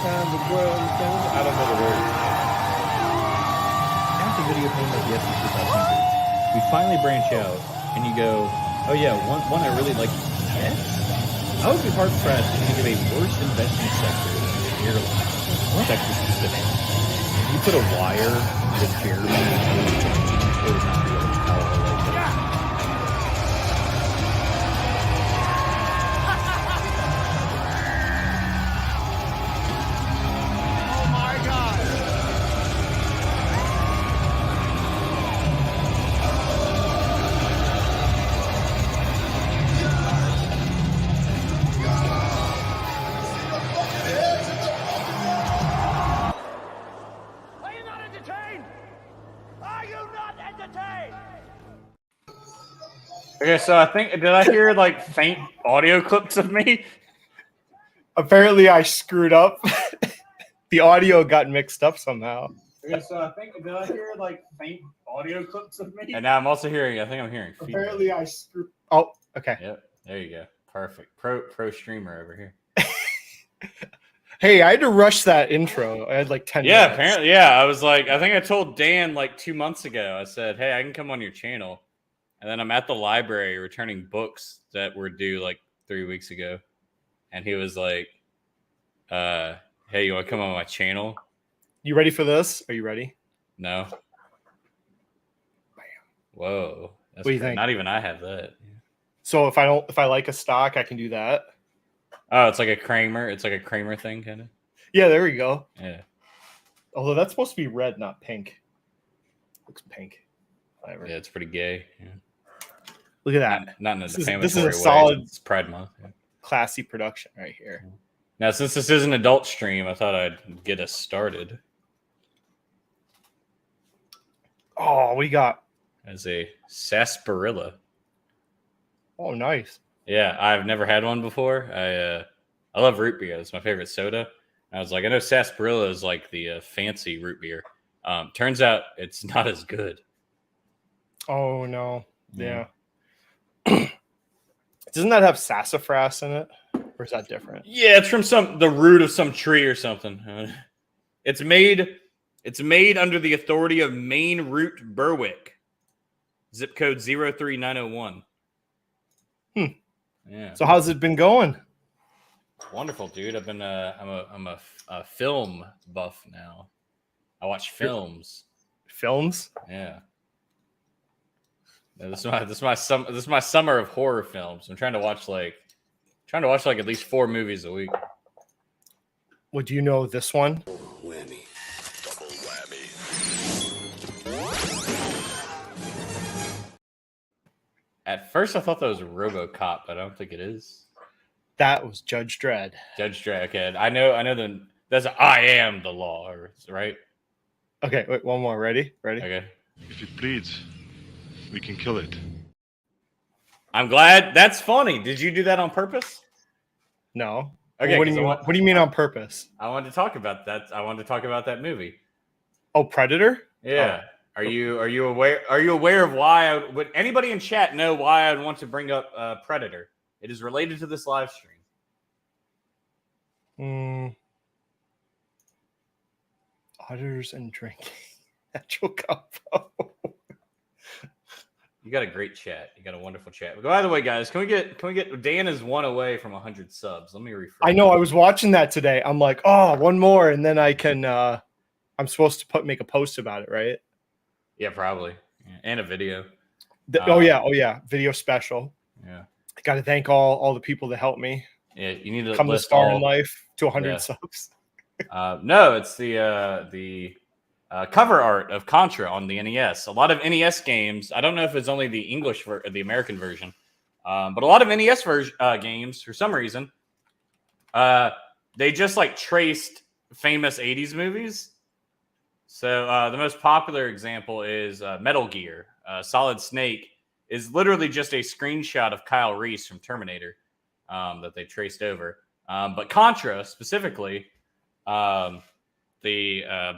the world is going. I don't know the words. After video game like the SCP-500, we finally branch out, and you go, oh yeah, one I really like pets. I would be hard pressed to think of a worse investment sector than airline. Sector specific. You put a wire with Jeremy or not really how I like it. Okay, so I think, did I hear like faint audio clips of me? Apparently, I screwed up. The audio got mixed up somehow. Okay, so I think, did I hear like faint audio clips of me? And now I'm also hearing, I think I'm hearing feedback. Apparently, I screwed. Oh, okay. Yep, there you go. Perfect. Pro streamer over here. Hey, I had to rush that intro. I had like 10 Yeah, minutes. apparently, yeah. I was like, I think I told Dan like 2 months ago. I said, hey, I can come on your channel. And then I'm at the library returning books that were due like 3 weeks ago. And he was like, hey, you want to come on my channel? You ready for this? Are you ready? No. Whoa. That's What do you think? Not even I have that. So if I like a stock, I can do that. Oh, it's like a Kramer. It's like a Kramer thing, kind of. Yeah, there we go. Yeah. Although that's supposed to be red, not pink. Looks pink. Whatever. Yeah, it's pretty gay. Yeah. Look at that. Not in a This is defamatory a way. solid- It's Pride Month. Yeah. Classy production right here. Now, since this is an adult stream, I thought I'd get us started Oh, we got. as a sarsaparilla. Oh, nice. Yeah, I've never had one before. I love root beer. It's my favorite soda. I was like, I know sarsaparilla is like the fancy root beer. Turns out it's not as good. Oh no. Yeah. Doesn't that have sassafras in it? Or is that different? Yeah, it's from the root of some tree or something. It's made under the authority of Maine Root Berwick. Zip code 03901. Yeah. So how's it been going? Wonderful, dude. I'm a film buff now. I watch films. Films? Yeah. This is my summer of horror films. I'm trying to watch like at least 4 movies a week. Would you know this one? Whammy. Double whammy. At first, I thought that was RoboCop, but I don't think it is. That was Judge Dredd. Judge Dredd. Okay, I know that's I am the law, right? Okay, wait, one more. Ready? Okay. If it bleeds, we can kill it. I'm glad. That's funny. Did you do that on purpose? No. Okay. What do you mean? What do you mean on purpose? I wanted to talk about that. I wanted to talk about that movie. Oh, Predator? Yeah. Are you aware of why would anybody in chat know why I would want to bring up Predator? It is related to this live stream. Otters and drinking. Natural combo. You got a great chat. You got a wonderful chat. By the way, guys, can we get Dan is 1 away from 100 subs. Let me refresh. I know. I was watching that today. I'm like, oh, one more, and then I can. I'm supposed to make a post about it, right? Yeah, probably. Yeah. And a video. Oh yeah, video special. Yeah. I got to thank all the people that helped me. Yeah, you need to come to Star in Life to 100 subs. No, it's the cover art of Contra on the NES. A lot of NES games. I don't know if it's only the English or the American version, but a lot of NES games, for some reason, they just like traced famous 80s movies. So the most popular example is Metal Gear. Solid Snake is literally just a screenshot of Kyle Reese from Terminator that they traced over. But Contra specifically, the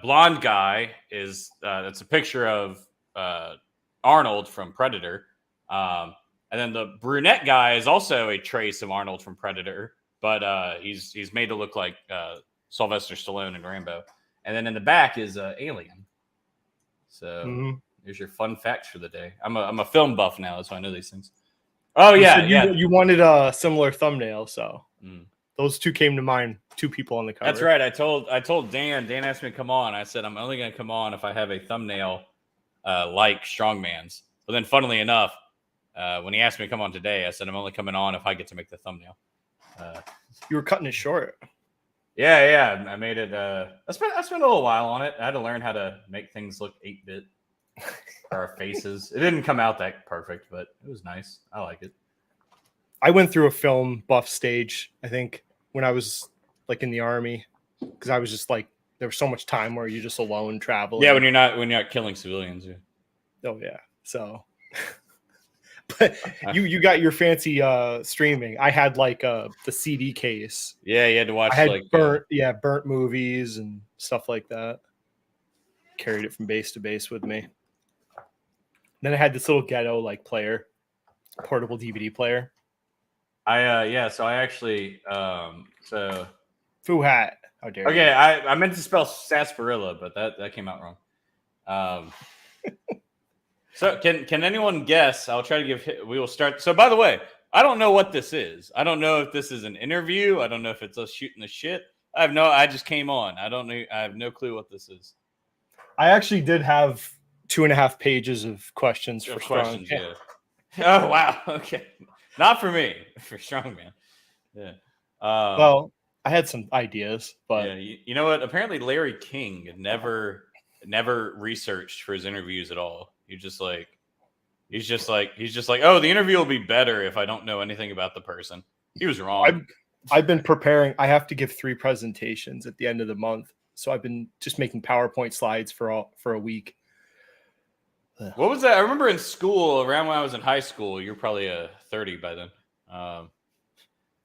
blonde guy is that's a picture of Arnold from Predator. And then the brunette guy is also a trace of Arnold from Predator, but he's made to look like Sylvester Stallone and Rambo. And then in the back is Alien. So Mhm. here's your fun facts for the day. I'm a film buff now, that's why I know these things. Oh You yeah, said yeah. You wanted a similar thumbnail, so Mm. those two came to mind. Two people on the cover. That's right. I told Dan. Dan asked me to come on. I said I'm only going to come on if I have a thumbnail like Strongman's. But then, funnily enough, when he asked me to come on today, I said I'm only coming on if I get to make the thumbnail. You were cutting it short. Yeah. I made it. I spent a little while on it. I had to learn how to make things look 8-bit for our faces. It didn't come out that perfect, but it was nice. I like it. I went through a film buff stage, I think, when I was like in the army, because I was just like, there was so much time where you're just alone traveling. Yeah, when you're not killing civilians. Yeah. Oh yeah. So, but you got your fancy streaming. I had like the CD case. Yeah, you had to watch I had like burnt movies and stuff like that. Carried it from base to base with me. Then I had this little ghetto like player, portable DVD player. So I actually so Foo hat. How dare okay, you? I meant to spell sarsaparilla, but that came out wrong. So can anyone guess? I'll try to give. We will start. So by the way, I don't know what this is. I don't know if this is an interview. I don't know if it's us shooting the shit. I just came on. I don't know. I have no clue what this is. I actually did have 2.5 pages of questions for Questions, Strong. yeah. Oh wow. Okay. Not for me. For Strongman. Yeah. Well, I had some ideas, but yeah, you know what? Apparently, Larry King never researched for his interviews at all. He's just like, oh, the interview will be better if I don't know anything about the person. He was wrong. I've been preparing. I have to give 3 presentations at the end of the month, so I've been just making PowerPoint slides for a week. What was that? I remember in school, around when I was in high school. You're probably 30 by then.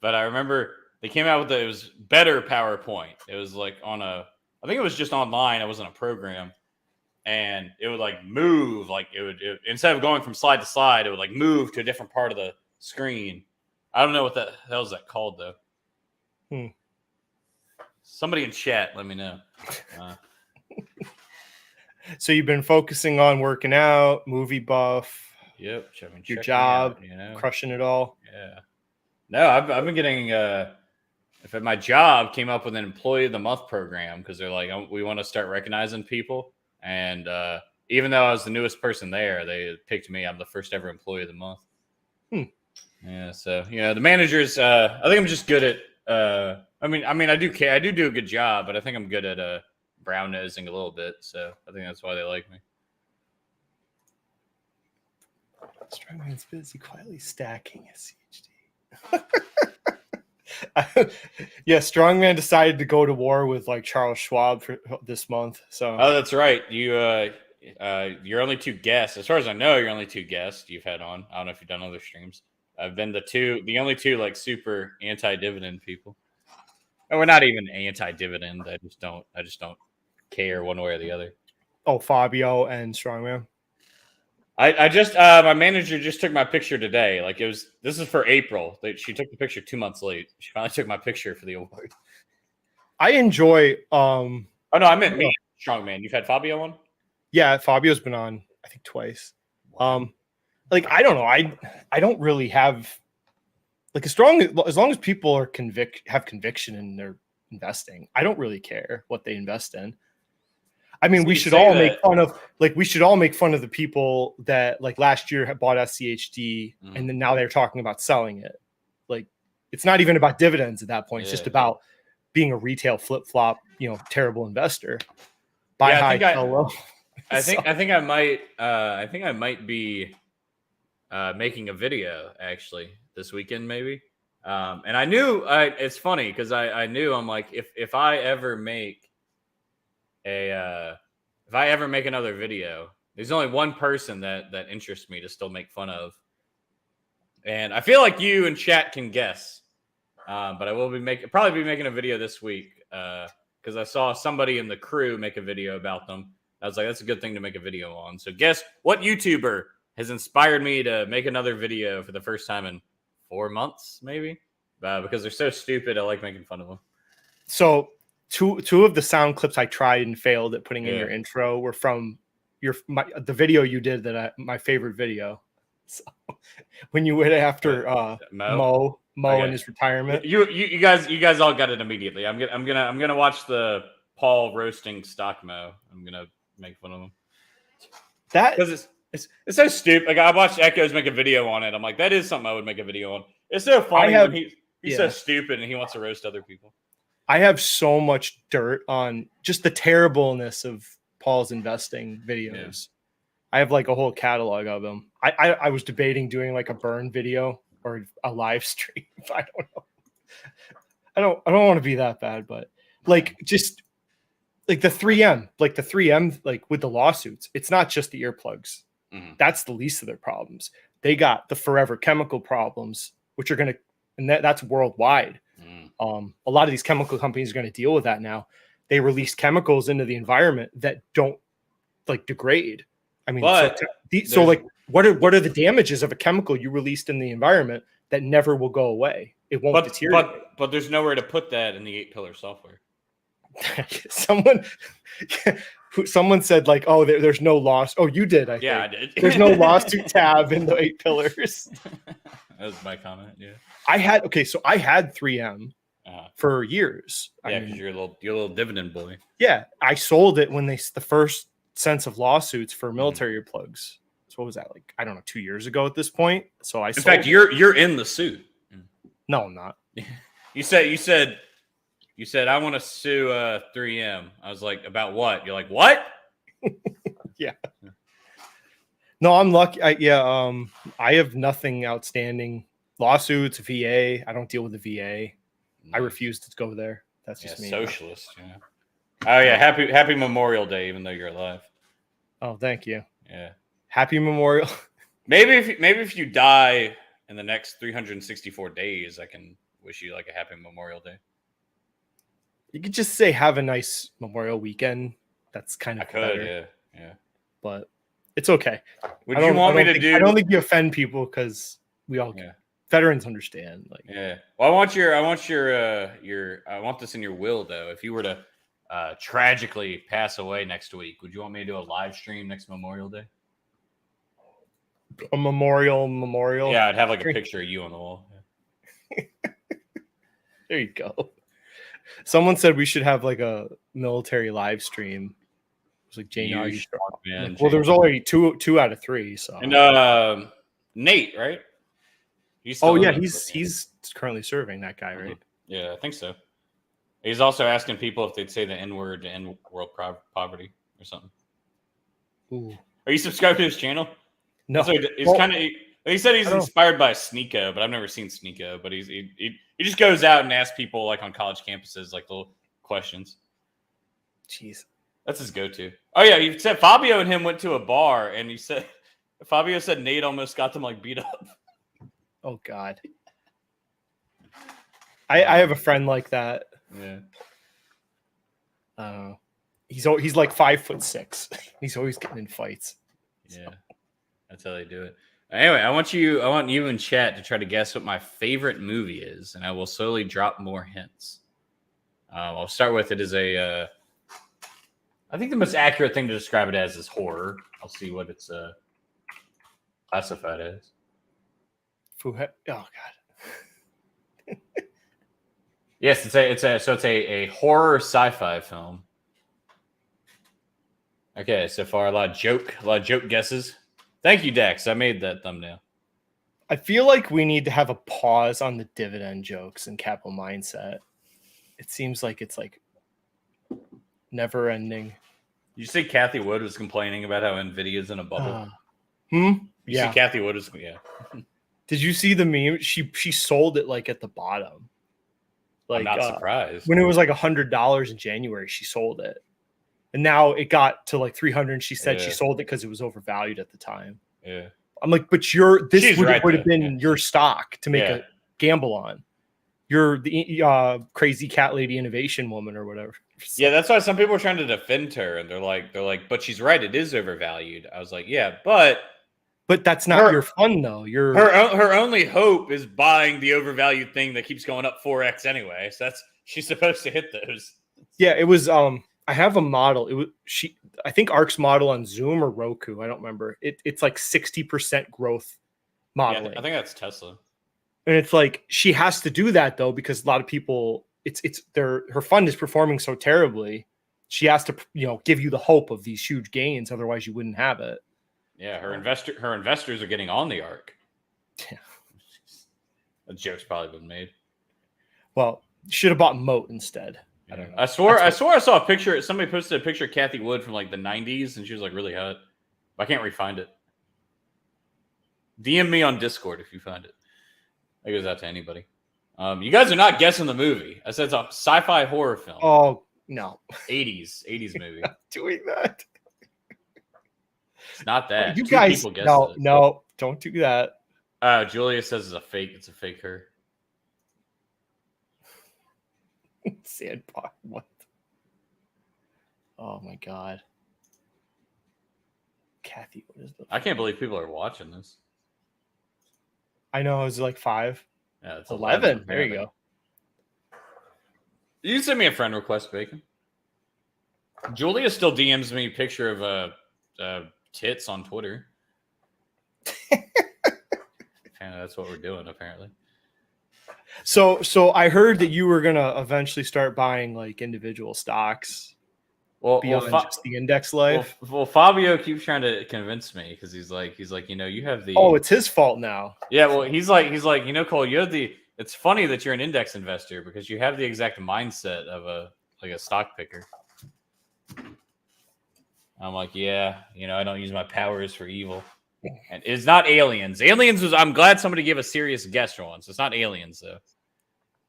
But I remember they came out with it was better PowerPoint. It was like I think it was just online. It wasn't a program. And it would like move, like it would instead of going from slide to slide, it would like move to a different part of the screen. I don't know what the hell is that called though. Somebody in chat, let me know. So you've been focusing on working out, movie buff, Yep, your job, out, crushing it all. Yeah. No, I've been getting. If my job came up with an employee of the month program because they're like, we want to start recognizing people. And even though I was the newest person there, they picked me. I'm the first ever employee of the month. Yeah, so the managers. I think I'm just good at. I mean, I do care. I do a good job, but I think I'm good at brown nosing a little bit. So I think that's why they like me. Strongman's busy quietly stacking his CHD. Yeah, Strongman decided to go to war with like Charles Schwab for this month. So that's right. You're only 2 guests. As far as I know, you're only 2 guests you've had on. I don't know if you've done other streams. I've been the only 2 like super anti-dividend people. And we're not even anti-dividend. I just don't care one way or the other. Oh, Fabio and Strongman. I just my manager just took my picture today. Like this is for April. She took the picture 2 months late. She finally took my picture for the award. I enjoy Oh no, I meant me, Strongman. You've had Fabio on? Yeah, Fabio's been on, I think, twice. Like I don't know. I don't really have like as long as people are have conviction in their investing, I don't really care what they invest in. I mean, we should all make fun of the people that like last year had bought SCHD and then now they're talking about selling it. Like it's not even about dividends at that point. It's just about being a retail flip-flop, terrible investor. Buy high, sell low. I think I might be making a video actually this weekend maybe. And I knew it's funny because I knew I'm like if I ever make another video, there's only one person that interests me to still make fun of, and I feel like you and chat can guess. But I will probably be making a video this week because I saw somebody in the crew make a video about them. I was like, that's a good thing to make a video on. So guess what YouTuber has inspired me to make another video for the first time in 4 months, maybe? Because they're so stupid, I like making fun of them. So two of the sound clips I tried and failed at putting in Yeah. your intro were from the video you did my favorite video. So when you went after Mo Okay. and his retirement. You guys all got it immediately. I'm gonna watch the Paul roasting stock Mo. I'm gonna make fun of him That because it's so stupid. Like I watched Echoes make a video on it. I'm like, that is something I would make a video on. It's so funny when he's so yeah. stupid and he wants to roast other people. I have so much dirt on just the terribleness of Paul's investing videos. I have like a whole catalog of them. I was debating doing like a burn video or a live stream. I don't know. I don't want to be that bad, but like just like the 3M, like with the lawsuits, it's not just the earplugs. Mhm. That's the least of their problems. They got the forever chemical problems, which are going to, and that's worldwide. A lot of these chemical companies are going to deal with that now. They release chemicals into the environment that don't like degrade. I mean, But so like, what are the damages of a chemical you released in the environment that never will go away? It won't deteriorate. But there's nowhere to put that in the 8-pillar software. Someone said like, oh, there's no loss. Oh, you did. I did. There's no lawsuit tab in the 8 pillars. That was my comment. Yeah. I had 3M for years. Yeah, because you're a little dividend boy. Yeah, I sold it when the first sense of lawsuits for military earplugs. So what was that, like? I don't know, 2 years ago at this point. So In fact, you're in the suit. No, I'm not. You said I want to sue 3M. I was like, about what? You're like, what? Yeah. No, I'm lucky. I have nothing outstanding. Lawsuits, VA. I don't deal with the VA. I refuse to go there. That's just me. Socialist. Yeah. Oh yeah, happy Memorial Day, even though you're alive. Oh, thank you. Yeah. Happy Memorial. Maybe if you die in the next 364 days, I can wish you like a happy Memorial Day. You could just say have a nice Memorial weekend. That's kind of better. Yeah. But it's okay. Would you want me to do? I don't think you offend people because we all veterans understand. Like, yeah. Well, I want this in your will though. If you were to tragically pass away next week, would you want me to do a live stream next Memorial Day? A memorial. Yeah, I'd have like a picture of you on the wall. Yeah. There you go. Someone said we should have like a military live stream. It was like Jane Man, well, there was only two out of 3. So and Nate, right? He's he's currently serving, that guy, right? Yeah, I think so. He's also asking people if they'd say the N-word to end world poverty or something. Ooh. Are you subscribed to his channel? No. So he said he's inspired by Sneeko, but I've never seen Sneeko. But he just goes out and asks people like on college campuses like little questions. Jeez, that's his go-to. Oh yeah, he said Fabio and him went to a bar, and Fabio said Nate almost got them like beat up. Oh God, I have a friend like that. Yeah. He's like 5'6". He's always getting in fights. Yeah, that's how they do it. Anyway, I want you in chat to try to guess what my favorite movie is, and I will slowly drop more hints. I'll start with it as I think the most accurate thing to describe it as is horror. I'll see what it's classified as. Oh God. Yes, it's a horror sci-fi film. Okay, so far a lot of joke guesses. Thank you, Dex. I made that thumbnail. I feel like we need to have a pause on the dividend jokes in Capital Mindset. It seems like it's like never ending. You see Kathy Wood was complaining about how Nvidia's in a bubble. Yeah. See Kathy Wood was Did you see the meme? She sold it like at the bottom. Like, I'm not surprised. When it was like $100 in January, she sold it. And now it got to like 300. And she said she sold it because it was overvalued at the time. Yeah. I'm like, but this would have been your stock to make a gamble on. You're the crazy cat lady innovation woman or whatever. Yeah, that's why some people are trying to defend her, and they're like, but she's right, it is overvalued. I was like, yeah, but that's not your fun though. Her only hope is buying the overvalued thing that keeps going up 4x anyway. So she's supposed to hit those. Yeah, it was. I have a model. It was I think Ark's model on Zoom or Roku. I don't remember. It's like 60% growth Yeah, modeling, I think that's Tesla. and it's like she has to do that though because a lot of people. It's her fund is performing so terribly. She has to give you the hope of these huge gains. Otherwise, you wouldn't have it. Yeah, her investors are getting on the arc. Yeah. A joke's probably been made. Well, you should have bought Moat instead. I don't know. I swore I saw a picture. Somebody posted a picture of Kathy Wood from like the 90s, and she was like really hot. I can't re-find it. DM me on Discord if you find it. That goes out to anybody. You guys are not guessing the movie. I said it's a sci-fi horror film. Oh no, 80s movie. doing that. It's not that. You Two guys, people guessed it. no, don't do that. Julia says it's a fake. It's a fake her. Sandbox. What? Oh my god. Kathy, what is the? I can't believe people are watching this. I know it was like 5. Yeah, it's 11. There you go. You send me a friend request, Bacon. Julia still DMs me a picture of tits on Twitter. That's what we're doing, apparently. So I heard that you were gonna eventually start buying like individual stocks beyond just the index life. Well, Fabio keeps trying to convince me because he's like, you have the. Oh, it's his fault now. Yeah, well, he's like, Cole, you have the. It's funny that you're an index investor because you have the exact mindset of a stock picker. I'm like, yeah, I don't use my powers for evil. And it's not Aliens. Aliens was. I'm glad somebody gave a serious guess once. It's not Aliens though.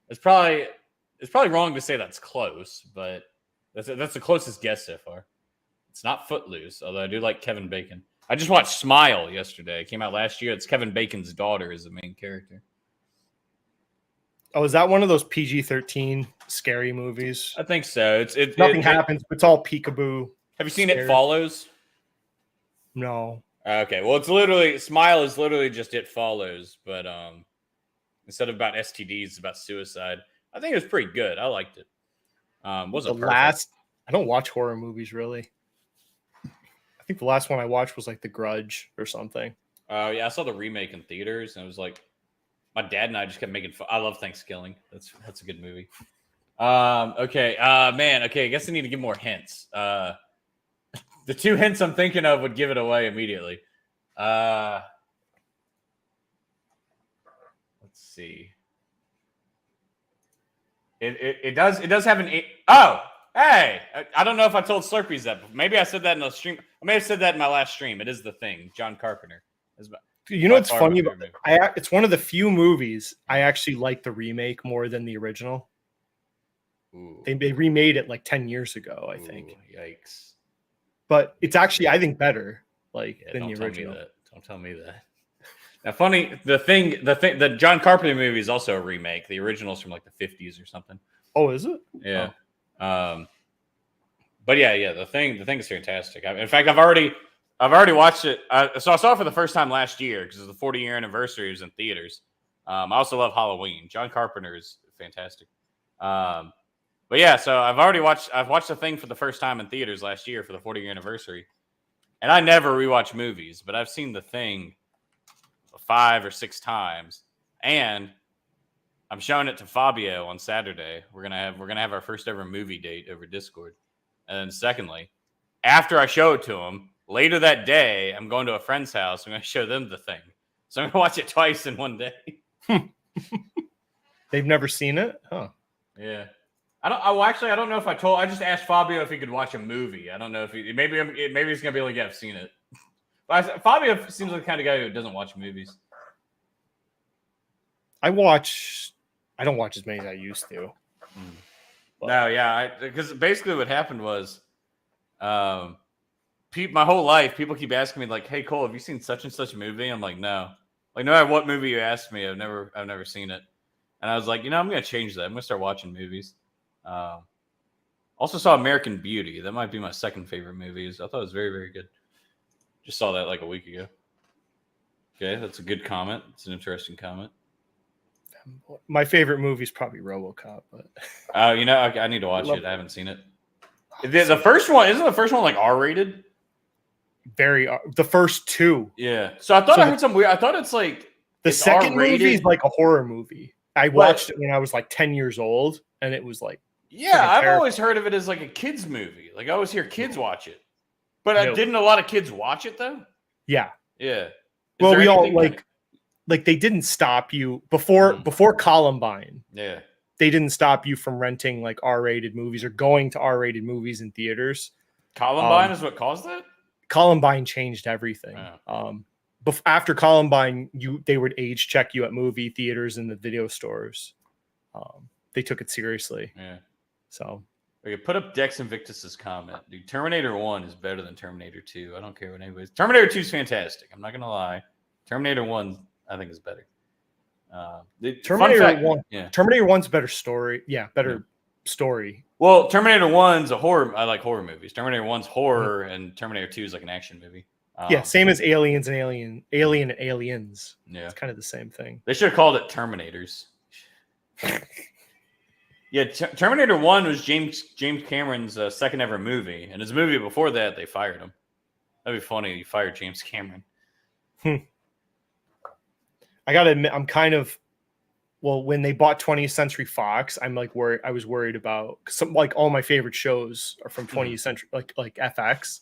It's probably wrong to say that's close, but that's the closest guess so far. It's not Footloose, although I do like Kevin Bacon. I just watched Smile yesterday. It came out last year. It's Kevin Bacon's daughter is the main character. Oh, is that one of those PG-13 scary movies? I think so. Nothing happens, but it's all peekaboo. Have you seen It Follows? No. Okay, well, Smile is literally just It Follows, but instead of about STDs, it's about suicide. I think it was pretty good. I liked it. Wasn't the perfect. last. I don't watch horror movies really. I think the last one I watched was like The Grudge or something. Yeah, I saw the remake in theaters, and it was like my dad and I just kept making fun. I love Thanksgiving. That's a good movie. Okay, man. Okay, I guess I need to give more hints. The 2 hints I'm thinking of would give it away immediately. Let's see. It does have an. Oh, hey! I don't know if I told Slurpees that. But maybe I said that in the stream. I may have said that in my last stream. It is The Thing. John Carpenter. You know what's funny about it's one of the few movies I actually like the remake more than the original. Ooh. They remade it like 10 years ago, I think. Ooh, yikes. But it's actually, I think, better than the Don't original. Don't tell me that. Now, funny, the John Carpenter movie is also a remake. The original's from like the 50s or something. Oh, is it? Yeah. Oh. But yeah, the thing is fantastic. In fact, I've already watched it. So I saw it for the first time last year because it's the 40-year anniversary. It was in theaters. I also love Halloween. John Carpenter is fantastic. But yeah, so I've watched The Thing for the first time in theaters last year for the 40-year anniversary. And I never rewatch movies, but I've seen The Thing 5 or 6 times. And I'm showing it to Fabio on Saturday. We're gonna have our first ever movie date over Discord. And then secondly, after I show it to him, later that day, I'm going to a friend's house. I'm gonna show them The Thing. So I'm gonna watch it twice in one day. They've never seen it? Huh. Yeah. I don't know if I told. I just asked Fabio if he could watch a movie. I don't know if maybe he's gonna be like, yeah, I've seen it. But Fabio seems like the kind of guy who doesn't watch movies. I don't watch as many as I used to. No, yeah, because basically what happened was, my whole life people keep asking me like, "Hey Cole, have you seen such and such movie?" I'm like, "No." Like, no matter what movie you asked me, I've never seen it. And I was like, I'm gonna change that. I'm gonna start watching movies. Also saw American Beauty. That might be my second favorite movie. I thought it was very, very good. Just saw that like a week ago. Okay, that's a good comment. It's an interesting comment. My favorite movie is probably RoboCop, but You know, I need to watch Love it. I haven't seen it. The first one isn't the first one like R-rated? very the first two. Yeah. So I thought So I heard some weird. I thought it's like The it's second R-rated. movie is like a horror movie. I watched it when I was like 10 years old, and it was like Yeah, freaking I've terrible. always heard of it as like a kids movie. Like I always hear kids watch it, but No. didn't a lot of kids watch it though? yeah. Yeah. Is Well, there we all anything like they didn't stop you before Mhm. before Columbine. Yeah. They didn't stop you from renting like R-rated movies or going to R-rated movies in theaters. Columbine is what caused it. Columbine changed everything. Oh. After Columbine, they would age check you at movie theaters and the video stores. They took it seriously. Yeah. So Okay, put up Dex Invictus's comment. Dude, Terminator 1 is better than Terminator 2. I don't care what anybody's. Terminator 2 is fantastic. I'm not going to lie. Terminator 1, I think, is better. Terminator 1. Yeah. Terminator 1's better story. Yeah, better story. Well, Terminator 1's a horror. I like horror movies. Terminator 1's horror, and Terminator 2 is like an action movie. Yeah, same as Aliens and Alien and Aliens. Yeah. It's kind of the same thing. They should have called it Terminators. Yeah, Terminator 1 was James Cameron's second ever movie. And his movie before that, they fired him. That'd be funny. You fired James Cameron. I gotta admit, I'm kind of when they bought 20th Century Fox, I'm like worried. I was worried about some like all my favorite shows are from 20th Century, like FX.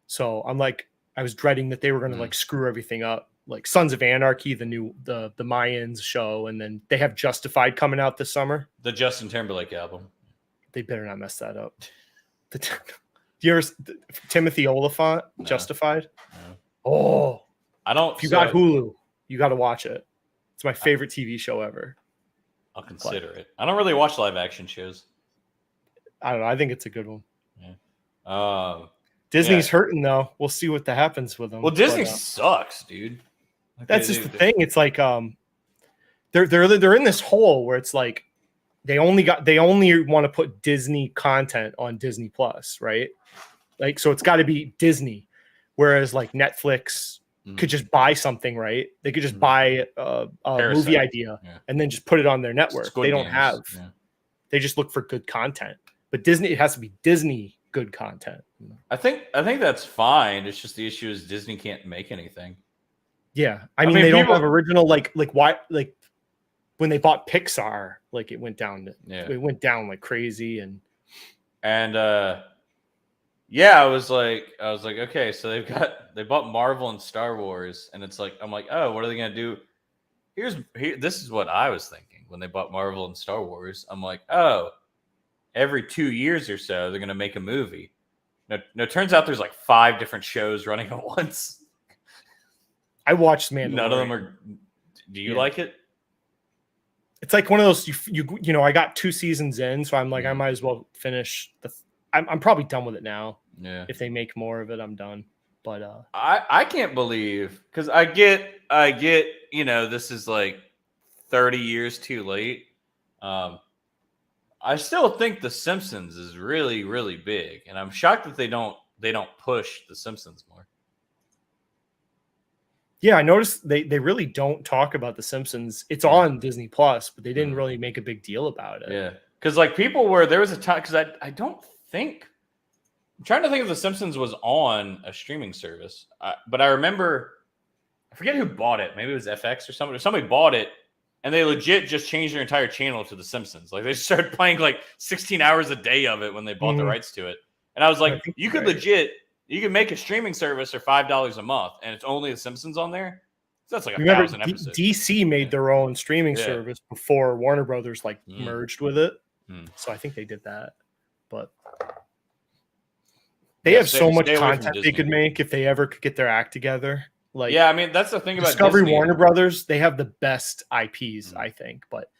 So I'm like, I was dreading that they were gonna like screw everything up. Like Sons of Anarchy, the Mayans show, and then they have Justified coming out this summer. The Justin Timberlake album. They better not mess that up. Do you ever Timothy Oliphant Justified? No. Oh, I don't. if you got Hulu, you got to watch it. It's my favorite TV show ever. I'll consider it. I don't really watch live action shows. I don't know. I think it's a good one. Yeah. Disney's hurting though. We'll see what happens with them. Well, Disney sucks, dude. Like, that's just the thing. It's like they're in this hole where it's like they only want to put Disney content on Disney Plus, right? Like so it's got to be Disney, whereas like Netflix could just buy something, right? They could just buy a movie idea and then just put it on their network. Squid They don't Games. have. Yeah. They just look for good content. But Disney, it has to be Disney good content. I think that's fine. It's just the issue is Disney can't make anything. Yeah, I mean they don't have original like why like when they bought Pixar, like it went down like crazy and yeah, I was like okay, so they bought Marvel and Star Wars, and it's like I'm like, oh, what are they gonna do? This is what I was thinking when they bought Marvel and Star Wars. I'm like, oh, every 2 years or so they're gonna make a movie. No, it turns out there's like 5 different shows running at once. I watched Mandalorian. None of them are. Do you like it? It's like one of those you know I got 2 seasons in, so I'm like I might as well finish I'm probably done with it now. Yeah. If they make more of it, I'm done. But I can't believe because I get you know this is like 30 years too late. I still think The Simpsons is really really big, and I'm shocked that they don't push The Simpsons more. yeah, I noticed they really don't talk about The Simpsons. It's on Disney Plus, but they didn't really make a big deal about it. Yeah, because like people were there was a time because I don't think I'm trying to think if The Simpsons was on a streaming service, but I remember I forget who bought it. Maybe it was FX or somebody. Somebody bought it, and they legit just changed their entire channel to The Simpsons. Like they started playing like 16 hours a day of it when they bought the rights to it. And I was like, you could make a streaming service for $5 a month, and it's only The Simpsons on there. So that's like 1,000 episodes. DC made their own streaming service before Warner Brothers merged with it. So I think they did that. But they have so much content they could make if they ever could get their act together. Like, yeah, I mean that's the thing about Discovery Disney. Warner Brothers. They have the best IPs, I think. But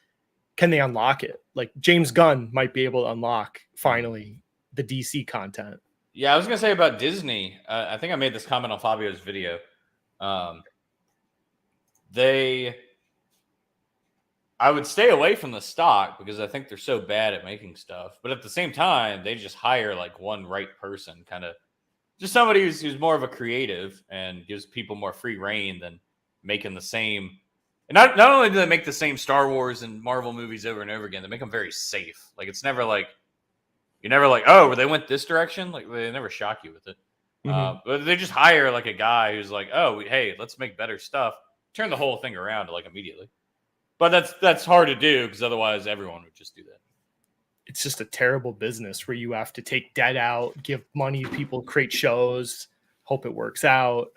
can they unlock it? Like James Gunn might be able to unlock finally the DC content. Yeah, I was gonna say about Disney. I think I made this comment on Fabio's video. I would stay away from the stock because I think they're so bad at making stuff. But at the same time, they just hire like one right person, kind of just somebody who's more of a creative and gives people more free reign than making the same And not only do they make the same Star Wars and Marvel movies over and over again, they make them very safe. Like it's never like you're never like, oh, they went this direction. Like they never shock you with it. But they just hire like a guy who's like, oh, hey, let's make better stuff. Turn the whole thing around like immediately. But that's hard to do because otherwise everyone would just do that. It's just a terrible business where you have to take debt out, give money to people, create shows, hope it works out.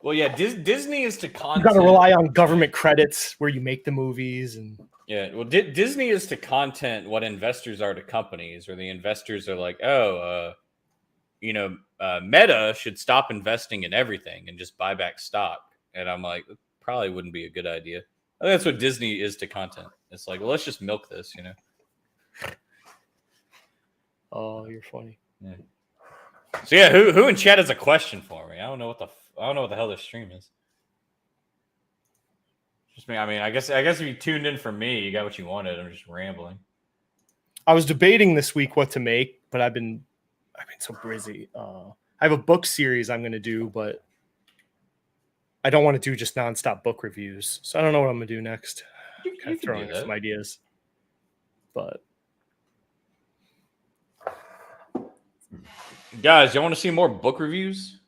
Well, yeah, Disney is to You content. got to rely on government credits where you make the movies, and Yeah, well, Disney is to content what investors are to companies, or the investors are like, oh, Meta should stop investing in everything and just buy back stock. And I'm like, that probably wouldn't be a good idea. I think that's what Disney is to content. It's like, well, let's just milk this, oh, you're funny. Yeah. So yeah, who in chat has a question for me? I don't know what the hell this stream is. Just me. I mean, I guess if you tuned in for me, you got what you wanted. I'm just rambling. I was debating this week what to make, but I've been so busy. I have a book series I'm going to do, but I don't want to do just nonstop book reviews. So I don't know what I'm going to do next. You Kind of can throwing do out that. some ideas, but Guys, y'all want to see more book reviews?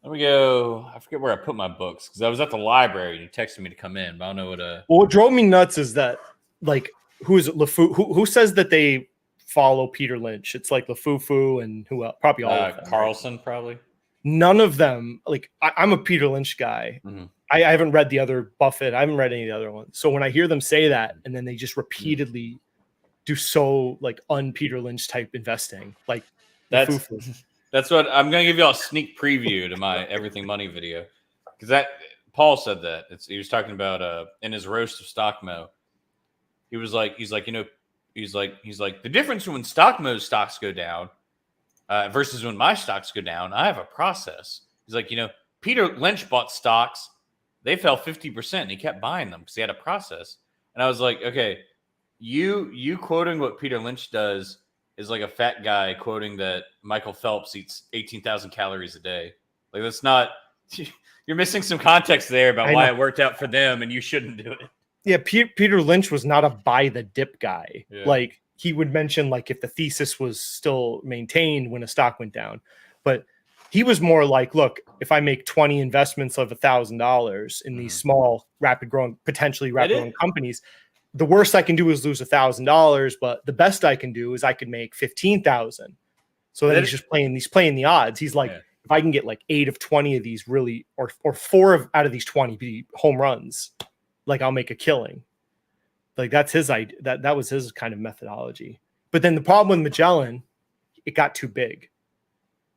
Let me go. I forget where I put my books because I was at the library and you texted me to come in, but I don't know what. well, what drove me nuts is that, like, who is it? LeFou? Who says that they follow Peter Lynch? It's like LeFou and who else? Probably all of them. Carlson, probably. None of them. Like, I'm a Peter Lynch guy. Mhm. I haven't read the other Buffett. I haven't read any of the other ones. So when I hear them say that, and then they just repeatedly do so like un-Peter Lynch type investing, like That's what I'm going to give you all a sneak preview to my Everything Money video because that Paul said that he was talking about in his roast of Stockmo. He's like the difference when Stockmo's stocks go down versus when my stocks go down. I have a process. He's like, Peter Lynch bought stocks. They fell 50% and he kept buying them because he had a process. And I was like, okay, you quoting what Peter Lynch does is like a fat guy quoting that Michael Phelps eats 18,000 calories a day. Like that's not, you're missing some context there about why it worked out for them and you shouldn't do it. Yeah, Peter Lynch was not a buy the dip guy. Yeah. Like he would mention like if the thesis was still maintained when a stock went down, but he was more like, look, if I make 20 investments of $1,000 in these small, potentially rapid growing companies, the worst I can do is lose $1,000, but the best I can do is I could make 15,000. So then he's just playing the odds. He's like, if I can get like 8 of 20 of these really, or 4 out of these 20 be home runs, like I'll make a killing. Like that's his idea. That was his kind of methodology. But then the problem with Magellan, it got too big.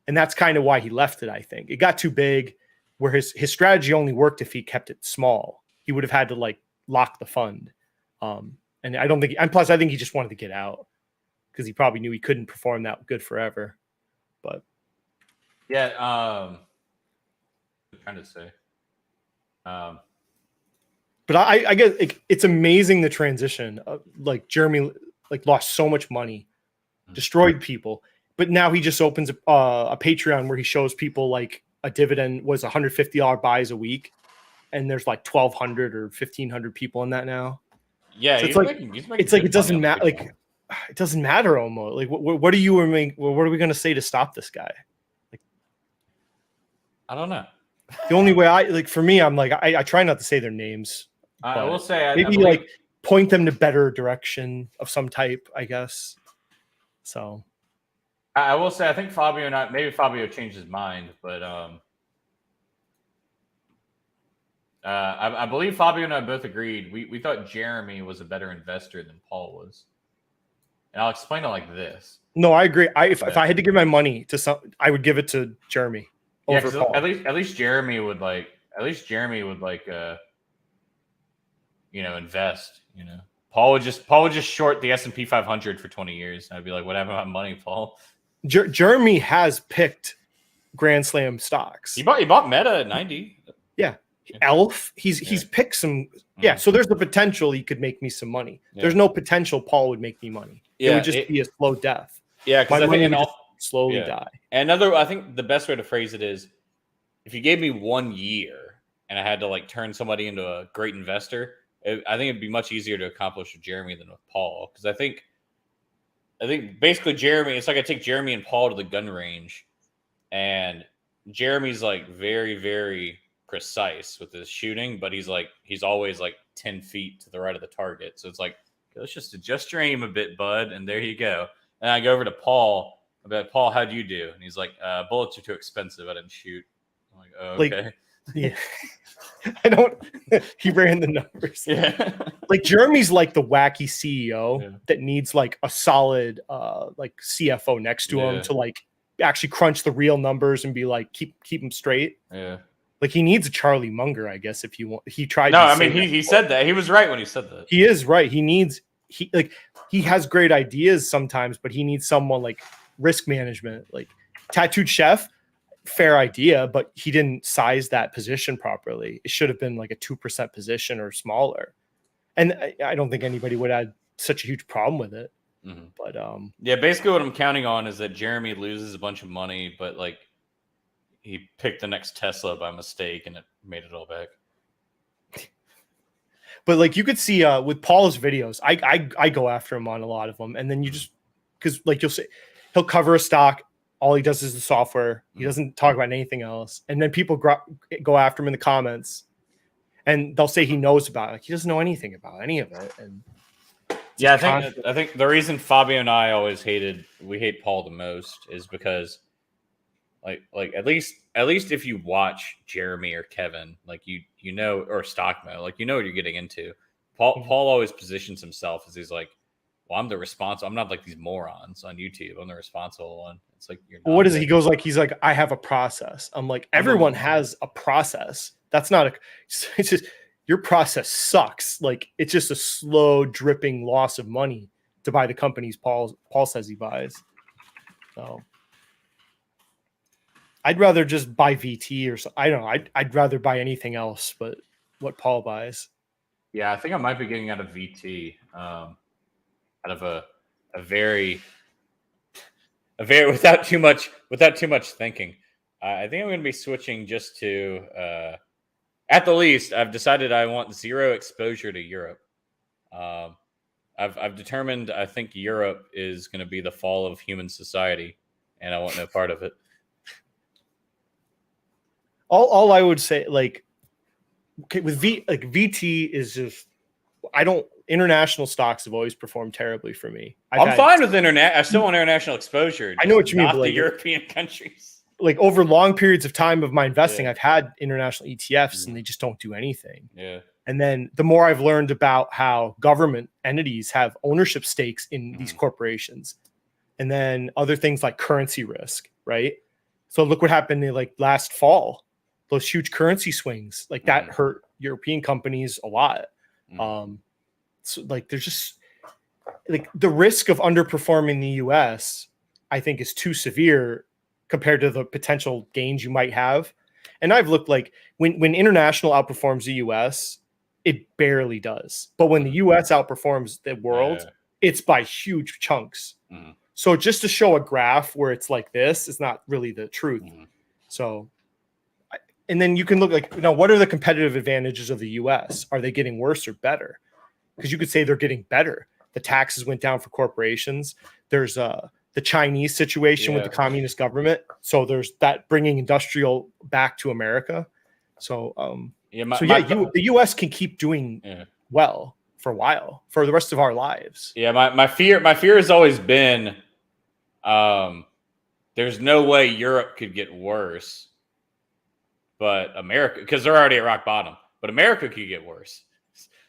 And that's kind of why he left it, I think. It got too big where his strategy only worked if he kept it small. He would have had to like lock the fund. And I don't think, and plus I think he just wanted to get out because he probably knew he couldn't perform that good forever. But yeah, I'm trying to say. But I guess it's amazing the transition. Like Jeremy, like lost so much money, destroyed people, but now he just opens a Patreon where he shows people like a dividend was $150 buys a week, and there's like 1,200 or 1,500 people in that now. Yeah, so it's like it doesn't matter. Like it doesn't matter almost. Like what are you? What are we going to say to stop this guy? Like I don't know. The only way for me, I'm like I try not to say their names. I will say maybe like point them to better direction of some type, I guess. So I will say I think maybe Fabio changed his mind, but I believe Fabio and I both agreed. We thought Jeremy was a better investor than Paul was, and I'll explain it like this. No, I agree. If I had to give my money to some, I would give it to Jeremy over Paul. At least Jeremy would invest. Paul would just short the S&P 500 for 20 years. And I'd be like, what happened to my money, Paul? Jeremy has picked Grand Slam stocks. He bought Meta at 90. Yeah. Elf. He's picked some. Yeah. So there's the potential he could make me some money. Yeah. There's no potential Paul would make me money. Yeah, it would just be a slow death. Yeah. Because I think slowly die. And I think the best way to phrase it is if you gave me 1 year and I had to like turn somebody into a great investor, I think it'd be much easier to accomplish with Jeremy than with Paul. Because I think basically Jeremy, it's like I take Jeremy and Paul to the gun range, and Jeremy's like very, very precise with his shooting, but he's always like 10 feet to the right of the target. So it's like, let's just adjust your aim a bit, bud, and there you go. And I go over to Paul. I'm like, Paul, how'd you do? And he's like, bullets are too expensive. I didn't shoot. I'm like, oh, okay. Yeah. I don't. He ran the numbers. Yeah. Like Jeremy's like the wacky CEO that needs like a solid like CFO next to him to like actually crunch the real numbers and be like keep them straight. Yeah. Like he needs a Charlie Munger, I guess, if you want. He tried. No, I mean he said that. He was right when he said that. He is right. He has great ideas sometimes, but he needs someone like risk management, like Tattooed Chef. Fair idea, but he didn't size that position properly. It should have been like a 2% position or smaller. And I don't think anybody would have such a huge problem with it. Mm-hmm. But yeah, basically what I'm counting on is that Jeremy loses a bunch of money, but like he picked the next Tesla by mistake and it made it all back. But like you could see with Paul's videos, I go after him on a lot of them, and then you just because like you'll say he'll cover a stock. All he does is the software. He doesn't talk about anything else. And then people go after him in the comments, and they'll say he knows about it. Like he doesn't know anything about any of it. And yeah, I think the reason Fabio and I always we hate Paul the most is because like at least if you watch Jeremy or Kevin, like you know, or Stockmo, like you know what you're getting into. Paul always positions himself as he's like, well, I'm the responsible. I'm not like these morons on YouTube. I'm the responsible one. It's like you're not. What is it? He goes like he's like, I have a process. I'm like, everyone has a process. That's not it's just your process sucks. Like it's just a slow dripping loss of money to buy the companies Paul says he buys. So I'd rather just buy VT or so. I don't know. I'd rather buy anything else, but what Paul buys. Yeah, I think I might be getting out of VT. Out of a very without too much thinking. I think I'm going to be switching just to at the least I've decided I want zero exposure to Europe. I've determined I think Europe is going to be the fall of human society, and I want no part of it. All I would say, like, okay, with VT is just international stocks have always performed terribly for me. I'm fine with internet. I still want international exposure. I know what you mean. Not but the European countries. Like over long periods of time of my investing, I've had international ETFs and they just don't do anything. Yeah. And then the more I've learned about how government entities have ownership stakes in these corporations, and then other things like currency risk, right? So look what happened in like last fall. Those huge currency swings, like that hurt European companies a lot. So like there's just like the risk of underperforming the US, I think, is too severe compared to the potential gains you might have. And I've looked like when international outperforms the US, it barely does. But when the US outperforms the world, it's by huge chunks. So just to show a graph where it's like this is not really the truth. So, and then you can look like, what are the competitive advantages of the US? Are they getting worse or better? Because you could say they're getting better. The taxes went down for corporations. There's the Chinese situation with the communist government. So there's that bringing industrial back to America. So, the U.S. can keep doing well for a while, for the rest of our lives. Yeah, my fear has always been, there's no way Europe could get worse, but America, because they're already at rock bottom, but America could get worse.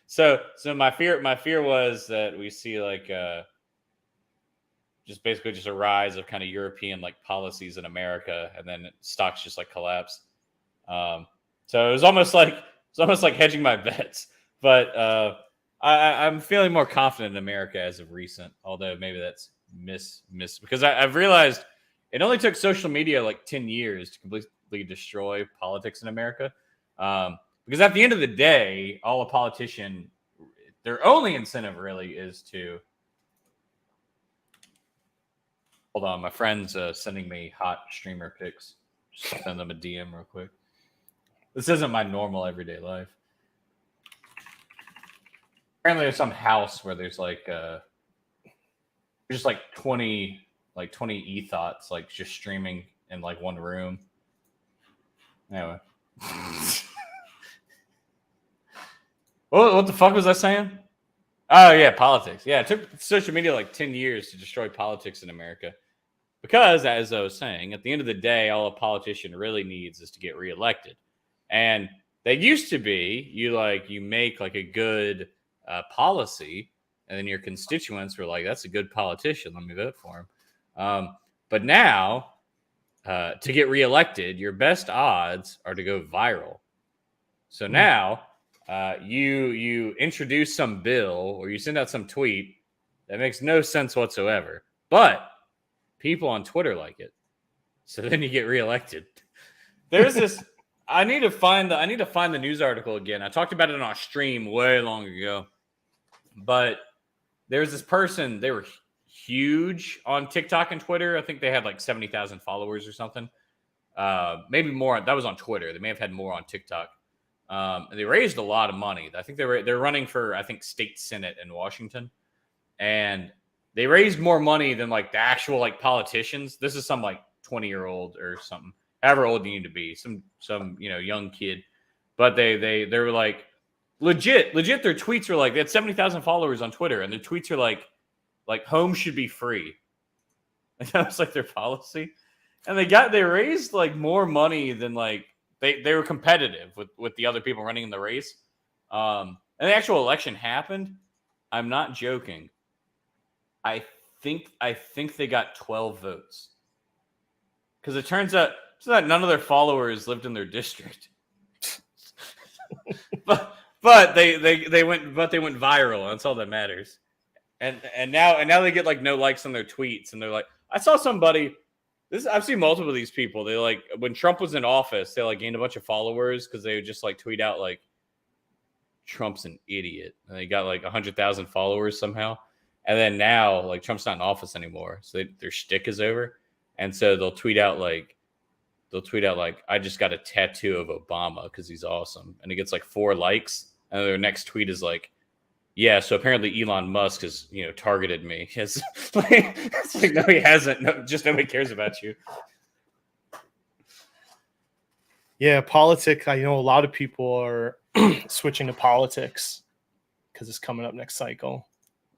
So my fear was that we see like just basically just a rise of kind of European like policies in America, and then stocks just like collapse. So it was almost like hedging my bets, but I'm feeling more confident in America as of recent. Although maybe that's miss because I've realized it only took social media like 10 years to completely destroy politics in America. Because at the end of the day, all a politician, their only incentive really is to. Hold on, my friend's sending me hot streamer pics. Just send them a DM real quick. This isn't my normal everyday life. Apparently, there's some house where there's like just like 20 e-thoughts like just streaming in like one room. Anyway. What the fuck was I saying? Oh yeah, politics. Yeah, it took social media like 10 years to destroy politics in America. Because, as I was saying, at the end of the day, all a politician really needs is to get reelected. And they used to be, you make like a good policy, and then your constituents were like, that's a good politician, let me vote for him. But now, to get reelected, your best odds are to go viral. So now, you introduce some bill or you send out some tweet that makes no sense whatsoever, but people on Twitter like it. So then you get reelected. There's this. I need to find the news article again. I talked about it on our stream way long ago, but there's this person. They were huge on TikTok and Twitter. I think they had like 70,000 followers or something. Maybe more. That was on Twitter. They may have had more on TikTok. And they raised a lot of money. I think they're running for, I think, state senate in Washington, and they raised more money than like the actual like politicians. This is some like 20-year-old or something, however old you need to be, some young kid. But they were like legit. Their tweets were like, they had 70,000 followers on Twitter, and their tweets are like home should be free. And that was like their policy, and they raised like more money than like. They were competitive with the other people running in the race. And the actual election happened. I'm not joking. I think they got 12 votes. Because it turns out that none of their followers lived in their district. but they went viral. That's all that matters. And now they get like no likes on their tweets, and they're like, I saw somebody. I've seen multiple of these people. They like when Trump was in office, they like gained a bunch of followers because they would just like tweet out like Trump's an idiot, and they got like 100,000 followers somehow. And then now like Trump's not in office anymore, so their shtick is over, and so they'll tweet out like I just got a tattoo of Obama because he's awesome, and it gets like 4 likes, and their next tweet is like, yeah, so apparently Elon Musk has, targeted me. It's like, no, he hasn't. No, just nobody cares about you. Yeah, politics. I know a lot of people are switching to politics because it's coming up next cycle.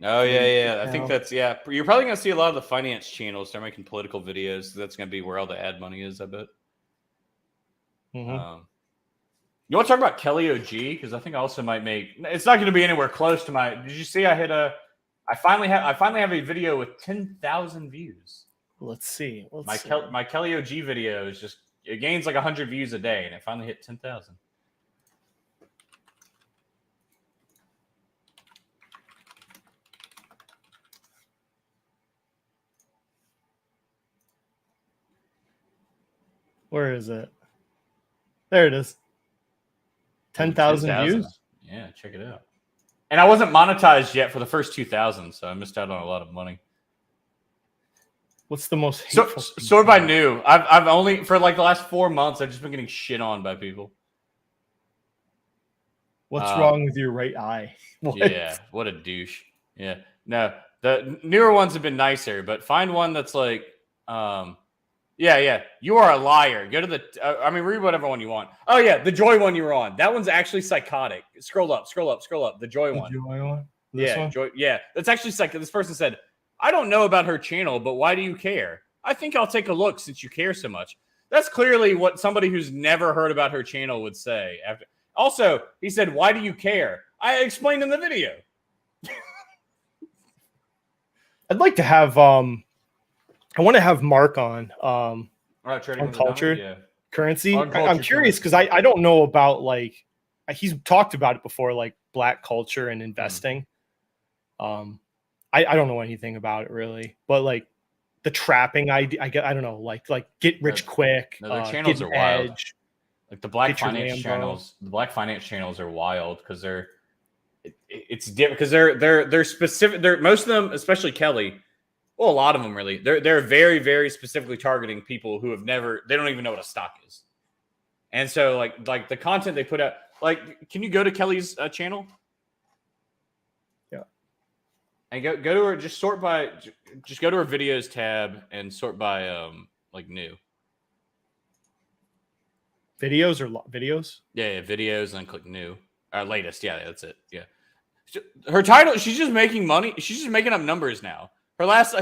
Oh, yeah. I think that's, yeah. You're probably going to see a lot of the finance channels start making political videos. That's going to be where all the ad money is, I bet. Mm-hmm. You want to talk about Kelly OG? Because I think I also might make. It's not going to be anywhere close to my. Did you see? I finally have a video with 10,000 views. Let's see. My Kelly OG video is just it gains like 100 views a day, and it finally hit 10,000. Where is it? There it is. 10,000 views? Yeah, check it out. And I wasn't monetized yet for the first 2,000, so I missed out on a lot of money. What's the most hateful Sword by New. I've only for like the last 4 months I've just been getting shit on by people. What's wrong with your right eye? What? Yeah, what a douche. Yeah. No, the newer ones have been nicer, but find one that's like yeah. You are a liar. Go to the. read whatever one you want. Oh yeah, the Joy one you were on. That one's actually psychotic. Scroll up. The Joy one. Joy one. Yeah, Joy. Yeah, that's actually psychotic. This person said, "I don't know about her channel, but why do you care? I think I'll take a look since you care so much." That's clearly what somebody who's never heard about her channel would say. Also, he said, "Why do you care?" I explained in the video. I'd like to have I want to have Mark on On culture currency. I'm curious because I don't know about like he's talked about it before, like black culture and investing. I don't know anything about it really, but like the trapping idea, I don't know, like get rich quick. No, their channels are wild. Like the black finance channels, are wild because it's different because they're specific. They're most of them, especially Kelly. Well, a lot of them really. They're very, very specifically targeting people who have never. They don't even know what a stock is, And so like the content they put out, like, can you go to Kelly's channel? Yeah. And go to her, just go to her videos tab and sort by like new. Videos or videos? Yeah, videos, and then click new. Latest, yeah, that's it. Yeah. Her title, she's just making money. She's just making up numbers now. Her last,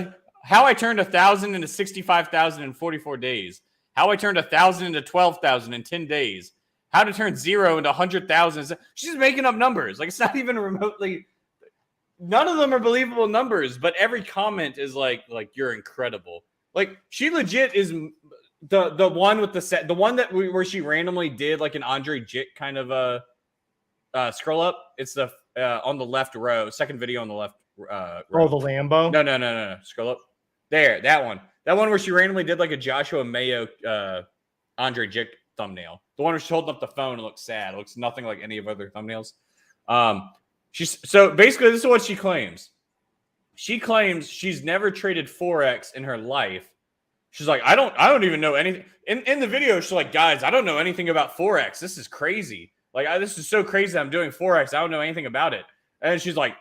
how I turned 1,000 into 65,000 in 44 days. How I turned 1,000 into 12,000 in 10 days. How to turn 0 into 100,000. She's just making up numbers. Like, it's not even remotely. None of them are believable numbers, but every comment is like you're incredible. Like, she legit is the one with the one that where she randomly did like an Andre Jit kind of scroll up. It's the on the left row, second video on the left row. Oh, the Lambo? No. Scroll up. There, that one. That one where she randomly did like a Joshua Mayo Andre Jit thumbnail. The one where she's holding up the phone and looks sad. It looks nothing like any of other thumbnails. So basically, this is what she claims. She claims she's never traded Forex in her life. She's like, I don't even know anything. In the video, she's like, guys, I don't know anything about Forex. This is crazy. Like, this is so crazy that I'm doing Forex. I don't know anything about it. And she's like,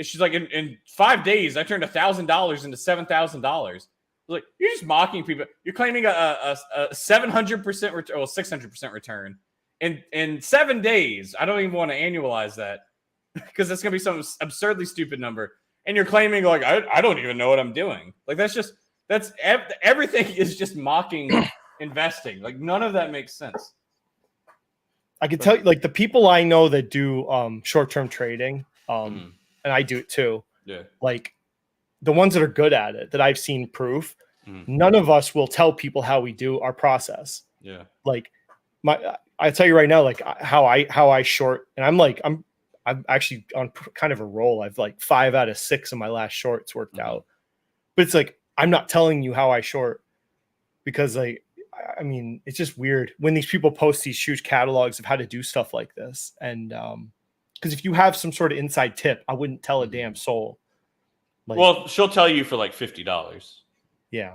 she's like, in 5 days, I turned $1,000 into $7,000. Like, you're just mocking people. You're claiming a 700% return, well, 600% return in 7 days. I don't even want to annualize that because that's going to be some absurdly stupid number. And you're claiming like, I don't even know what I'm doing. Like, that's everything is just mocking investing. Like, none of that makes sense. I can tell you, like, the people I know that do short-term trading, and I do it too. Yeah. Like, the ones that are good at it, that I've seen proof, none of us will tell people how we do our process. Yeah. Like, I tell you right now, like how I short, and I'm actually on kind of a roll. I've like 5 out of 6 of my last shorts worked out, but it's like, I'm not telling you how I short because, like, I mean, it's just weird when these people post these huge catalogs of how to do stuff like this. And because if you have some sort of inside tip, I wouldn't tell a damn soul. Like, Well, she'll tell you for like $50. yeah,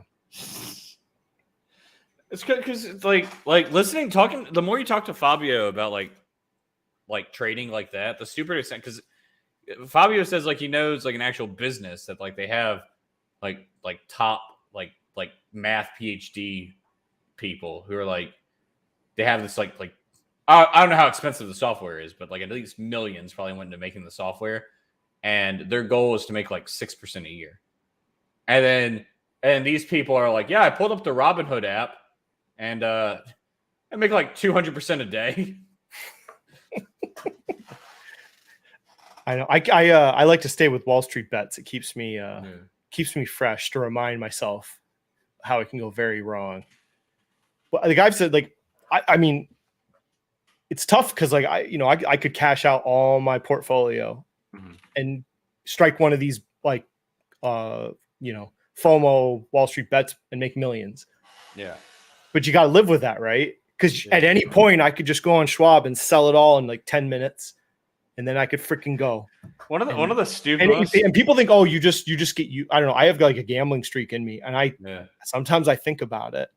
It's because it's like talking. The more you talk to Fabio about like trading like that, the stupider it's because Fabio says like he knows like an actual business that like they have like top like math PhD people who are like they have this like I don't know how expensive the software is, but like at least millions probably went into making the software, and their goal is to make like 6% a year. And these people are like, yeah, I pulled up the Robinhood app and I make like 200% a day. I know. I like to stay with Wall Street bets. It keeps me fresh to remind myself how it can go very wrong. But like I've said, like I mean, it's tough because like I could cash out all my portfolio and strike one of these like FOMO Wall Street bets and make millions. Yeah. But you got to live with that, right? Because at any point I could just go on Schwab and sell it all in like 10 minutes, and then I could freaking go. One of the stupid and people think, oh, you just get I don't know. I have like a gambling streak in me, and sometimes I think about it,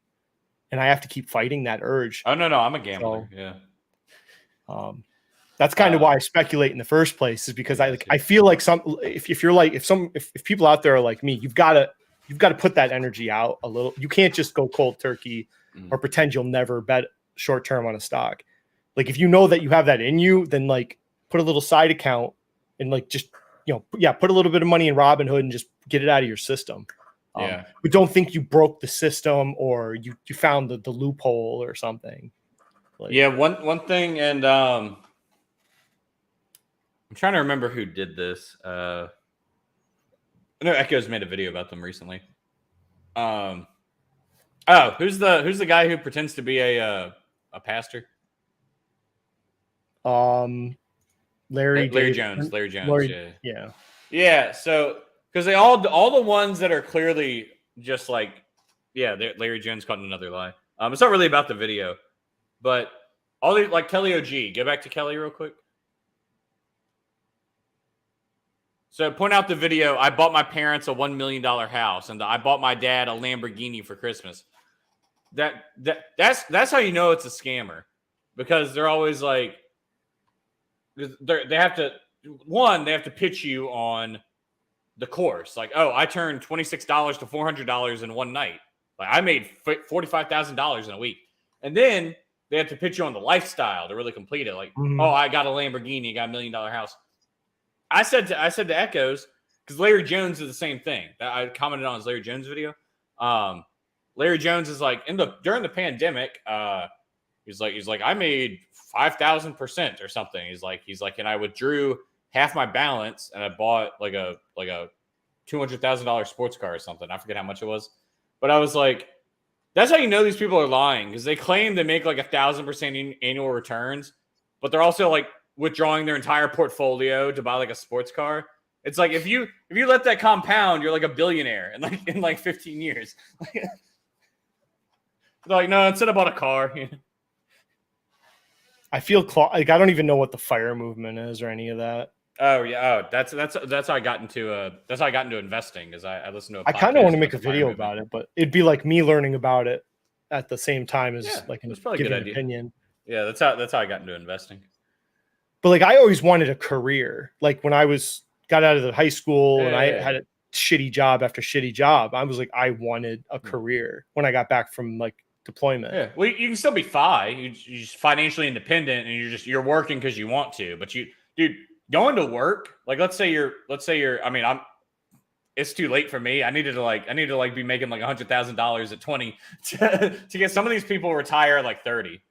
and I have to keep fighting that urge. Oh no, I'm a gambler. That's kind of why I speculate in the first place, is because I feel like if people out there are like me, you've got to put that energy out a little. You can't just go cold turkey or pretend you'll never bet short term on a stock. Like, if you know that you have that in you, then like put a little side account and like just put a little bit of money in Robinhood and just get it out of your system. But don't think you broke the system or you found the loophole or something. Like, one thing, and I'm trying to remember who did this. I know Echo's made a video about them recently. Who's the guy who pretends to be a pastor? Larry Jones. Yeah. So because they all the ones that are clearly just like Larry Jones caught another lie. It's not really about the video, but all the like Kelly OG. Go back to Kelly real quick. So point out the video. I bought my parents a $1 million house, and I bought my dad a Lamborghini for Christmas. that's how you know it's a scammer, because they're always like they have to pitch you on the course. Like, oh, I turned $26 to $400 in one night. Like, I made $45,000 in a week. And then they have to pitch you on the lifestyle to really complete it. Like, oh, I got a Lamborghini, got $1 million house. I said to Echoes, because Larry Jones is the same thing. That I commented on his Larry Jones video. Larry Jones is like during the pandemic, he's like, I made 5,000% or something. He's like, and I withdrew half my balance and I bought like a $200,000 sports car or something. I forget how much it was, but I was like, that's how you know these people are lying, because they claim they make like 1,000% annual returns, but they're also like withdrawing their entire portfolio to buy like a sports car. It's like if you let that compound, you're like a billionaire in like 15 years. They're like, no, instead I bought a car. I feel like I don't even know what the FIRE movement is or any of that. Oh yeah, that's how I got into investing, because I listened to. I kind of want to make a video about it, but it'd be like me learning about it at the same time as like giving an opinion. Yeah, that's how I got into investing. But like I always wanted a career. Like when I got out of the high school and I had a shitty job after shitty job, I was like, I wanted a career when I got back from like deployment. Yeah, well, you can still be you're just financially independent, and you're working because you want to. But dude, going to work, like let's say you're. I mean, it's too late for me. I need to be making like $100,000 at 20 to get some of these people retire at like 30.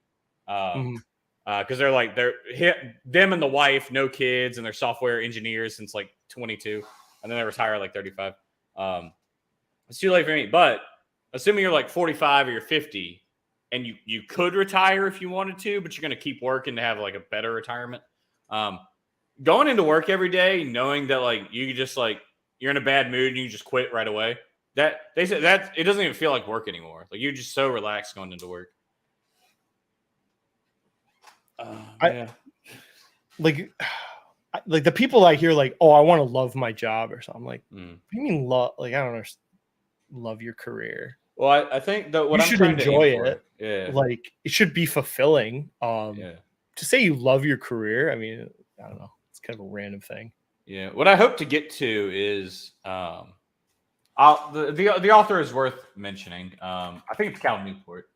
Because they're them and the wife, no kids, and they're software engineers since like 22, and then they retire at like 35. It's too late for me. But assuming you're like 45 or you're 50, and you could retire if you wanted to, but you're going to keep working to have like a better retirement. Going into work every day, knowing that like you just like you're in a bad mood and you just quit right away. That they said that it doesn't even feel like work anymore. Like you're just so relaxed going into work. Like the people I hear like, oh, I want to love my job or something. I'm like, what do you mean love? Like, I don't understand. Love your career. Well, I think that what you I'm should trying enjoy to it. Yeah. Like it should be fulfilling. To say you love your career, I mean, I don't know. It's kind of a random thing. Yeah. What I hope to get to is the author is worth mentioning. I think it's Cal Newport.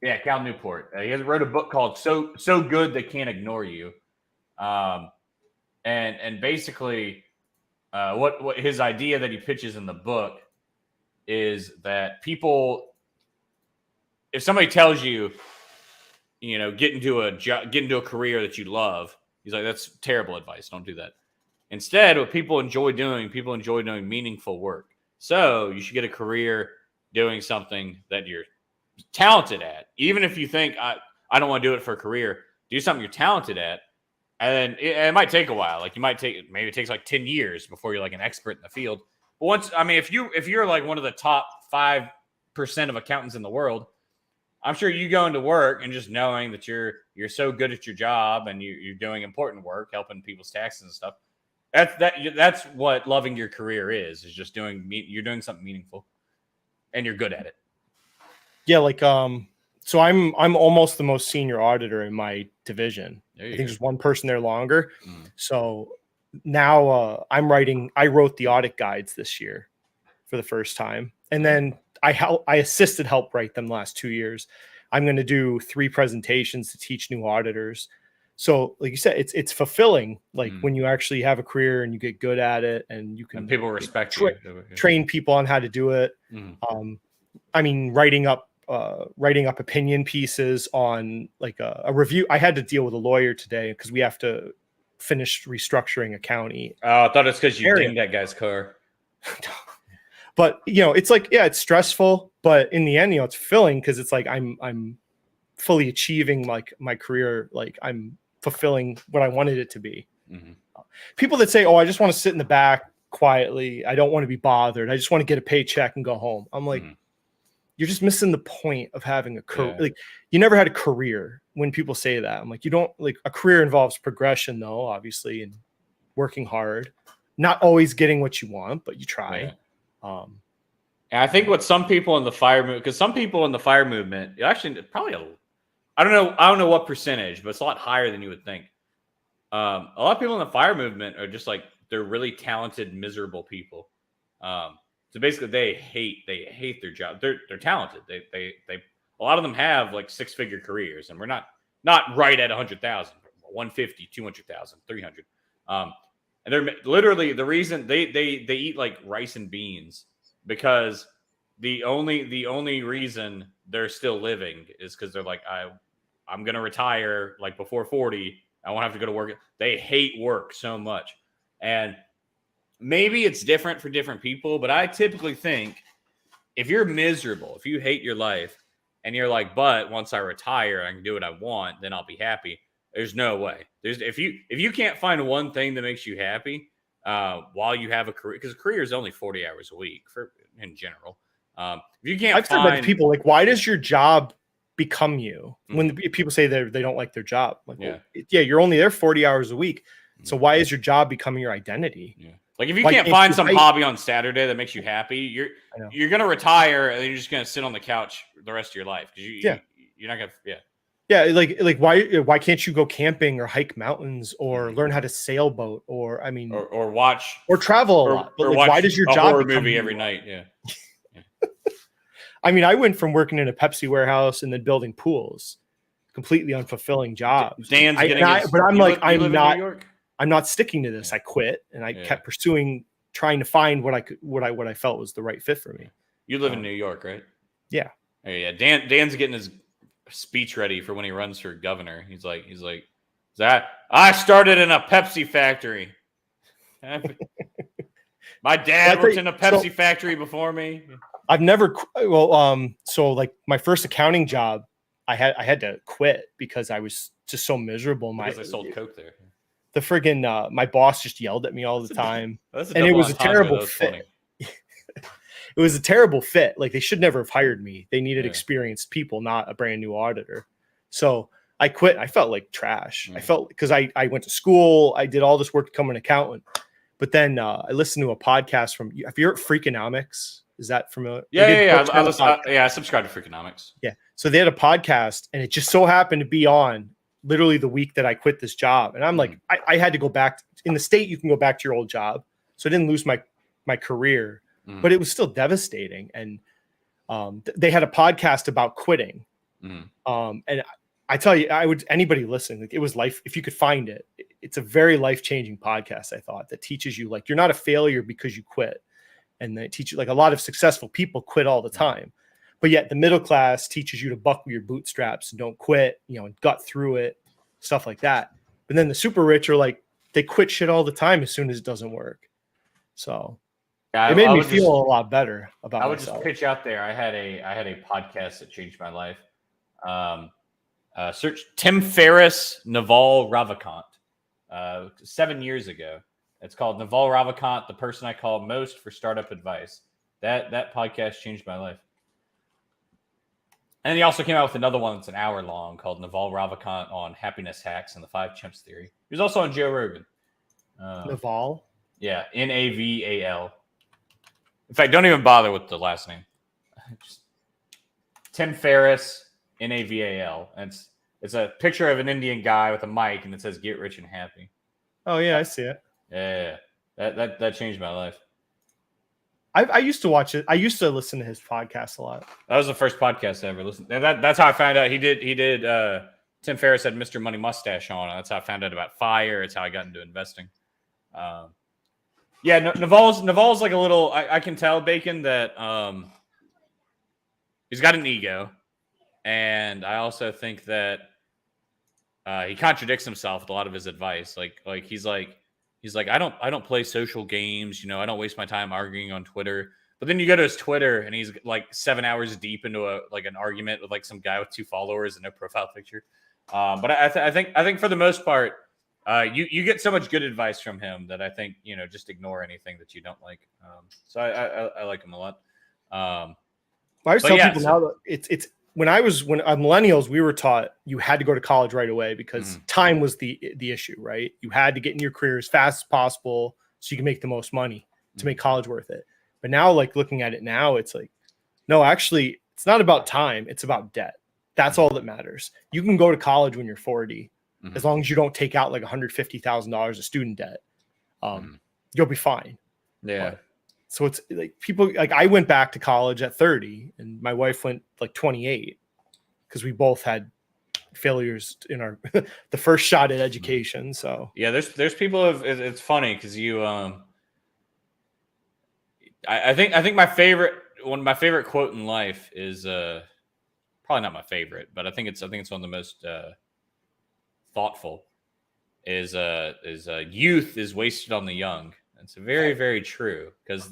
Yeah, Cal Newport. He wrote a book called "So Good They Can't Ignore You," and basically, what his idea that he pitches in the book is that people, if somebody tells you, get into a career that you love, he's like, that's terrible advice. Don't do that. Instead, what people enjoy doing meaningful work. So you should get a career doing something that you're talented at. Even if you think I don't want to do it for a career, do something you're talented at. And it might take a while. Like maybe it takes like 10 years before you're like an expert in the field. But if you're like one of the top 5% of accountants in the world, I'm sure you go into work and just knowing that you're so good at your job and you're doing important work, helping people's taxes and stuff. That's what loving your career is just you're doing something meaningful and you're good at it. Yeah, like so I'm almost the most senior auditor in my division. I think there's one person there longer. So now I wrote the audit guides this year for the first time. And then I assisted help write them the last 2 years. I'm going to do 3 presentations to teach new auditors. So like you said, it's fulfilling. Like when you actually have a career and you get good at it and you can and people respect you. Train people on how to do it. I mean, writing up opinion pieces on like a review. I had to deal with a lawyer today because we have to finish restructuring a county. Oh, I thought it's because you dinged that guy's car. But it's like, yeah, it's stressful, but in the end, it's fulfilling because it's like I'm fully achieving like my career, like I'm fulfilling what I wanted it to be. People that say, oh, I just want to sit in the back quietly, I don't want to be bothered, I just want to get a paycheck and go home. I'm like, you're just missing the point of having a career. Like you never had a career. When people say that, I'm like, you don't. Like a career involves progression though, obviously, and working hard, not always getting what you want, but you try. And I think what some people in the fire movement, because some people in the fire movement, actually probably I don't know what percentage, but it's a lot higher than you would think. A lot of people in the fire movement are just like they're really talented, miserable people. So basically, they hate their job. They're talented. They a lot of them have like 6-figure careers, and we're not right at 100,000, 150, 200,000, 300. And they're literally the reason they eat like rice and beans because the only reason they're still living is because they're like I'm gonna retire like before 40. I won't have to go to work. They hate work so much, and maybe it's different for different people, but I typically think if you're miserable, if you hate your life and you're like, but once I retire, I can do what I want, then I'll be happy. There's no way. If you can't find one thing that makes you happy while you have a career, because a career is only 40 hours a week in general. If you can't I've said that to people, like, why does your job become you? When people say they don't like their job, like, Yeah. well, you're only there 40 hours a week. So why is your job becoming your identity? Yeah. Like if you Why can't can't find you some fight? hobby on Saturday that makes you happy, you're gonna retire and then you're just gonna sit on the couch the rest of your life because you're not gonna like why can't you go camping or hike mountains or learn how to sailboat or or watch or travel a lot? But or like, watch why does your a job horror become movie you? every night? Yeah. I mean, I went from working in a Pepsi warehouse and then building pools, completely unfulfilling jobs. Dan's getting but I'm like, you live in I'm New York? not sticking to this. I quit and I kept pursuing, trying to find what I felt was the right fit for me. You live in New York, right? Yeah. Oh, yeah. Dan's getting his speech ready for when he runs for governor. He's like, that I started in a Pepsi factory. My dad worked in a Pepsi factory before me. I've never, so like my first accounting job, I had to quit because I was just so miserable. Because I sold Coke there. The friggin' my boss just yelled at me all the time, and it was a terrible fit. It was a terrible fit. Like they should never have hired me. They needed experienced people, not a brand new auditor. So I quit. I felt like trash. I felt because I went to school. I did all this work to become an accountant. But then I listened to a podcast from, if you're at Freakonomics, is that familiar? Yeah. I subscribe to Freakonomics. Yeah. So they had a podcast and it just so happened to be on literally the week that I quit this job. And I'm like, I had to go back in the state. You can go back to your old job. So I didn't lose my career, but it was still devastating. And they had a podcast about quitting. And I tell you, anybody listening, like it was life. If you could find it, it's a very life-changing podcast. I thought that teaches you like, you're not a failure because you quit. And they teach you like a lot of successful people quit all the time. But yet the middle class teaches you to buckle your bootstraps and don't quit, and gut through it, stuff like that. But then the super rich are like, they quit shit all the time as soon as it doesn't work. So it made me feel a lot better about myself. Just pitch out there. I had a podcast that changed my life. Search Tim Ferriss, Naval Ravikant, 7 years ago. It's called Naval Ravikant, the person I call most for startup advice. That podcast changed my life. And he also came out with another one that's an hour long called Naval Ravikant on happiness hacks and the 5 Chimps theory. He was also on Joe Rogan. Naval? Yeah, Naval. In fact, don't even bother with the last name. Just Tim Ferriss, Naval. And it's a picture of an Indian guy with a mic and it says "Get rich and happy." Oh yeah, I see it. Yeah. That changed my life. I used to watch it. I used to listen to his podcast a lot. That was the first podcast I ever listened to. That's how I found out he did Tim Ferriss had Mr. Money Mustache on. That's how I found out about FIRE. It's how I got into investing. Naval's like a little, I can tell, Bacon, that he's got an ego. And I also think that he contradicts himself with a lot of his advice. Like he's like, I don't play social games. I don't waste my time arguing on Twitter. But then you go to his Twitter and he's like 7 hours deep into an argument with like some guy with 2 followers and no profile picture. But I think for the most part, you get so much good advice from him that I think, just ignore anything that you don't like. So I like him a lot. I always tell people now that it's when millennials, we were taught you had to go to college right away because time was the issue, right? You had to get in your career as fast as possible so you can make the most money to make college worth it. But now, like looking at it now, it's like, no, actually, it's not about time. It's about debt. That's all that matters. You can go to college when you're 40, as long as you don't take out like $150,000 of student debt. You'll be fine. Yeah. So it's like people like I went back to college at 30 and my wife went like 28 because we both had failures in our the first shot at education. So Yeah, there's people of it's funny because you I think my favorite one of my favorite quote in life is probably not my favorite, but I think it's one of the most thoughtful is youth is wasted on the young. It's very, very true because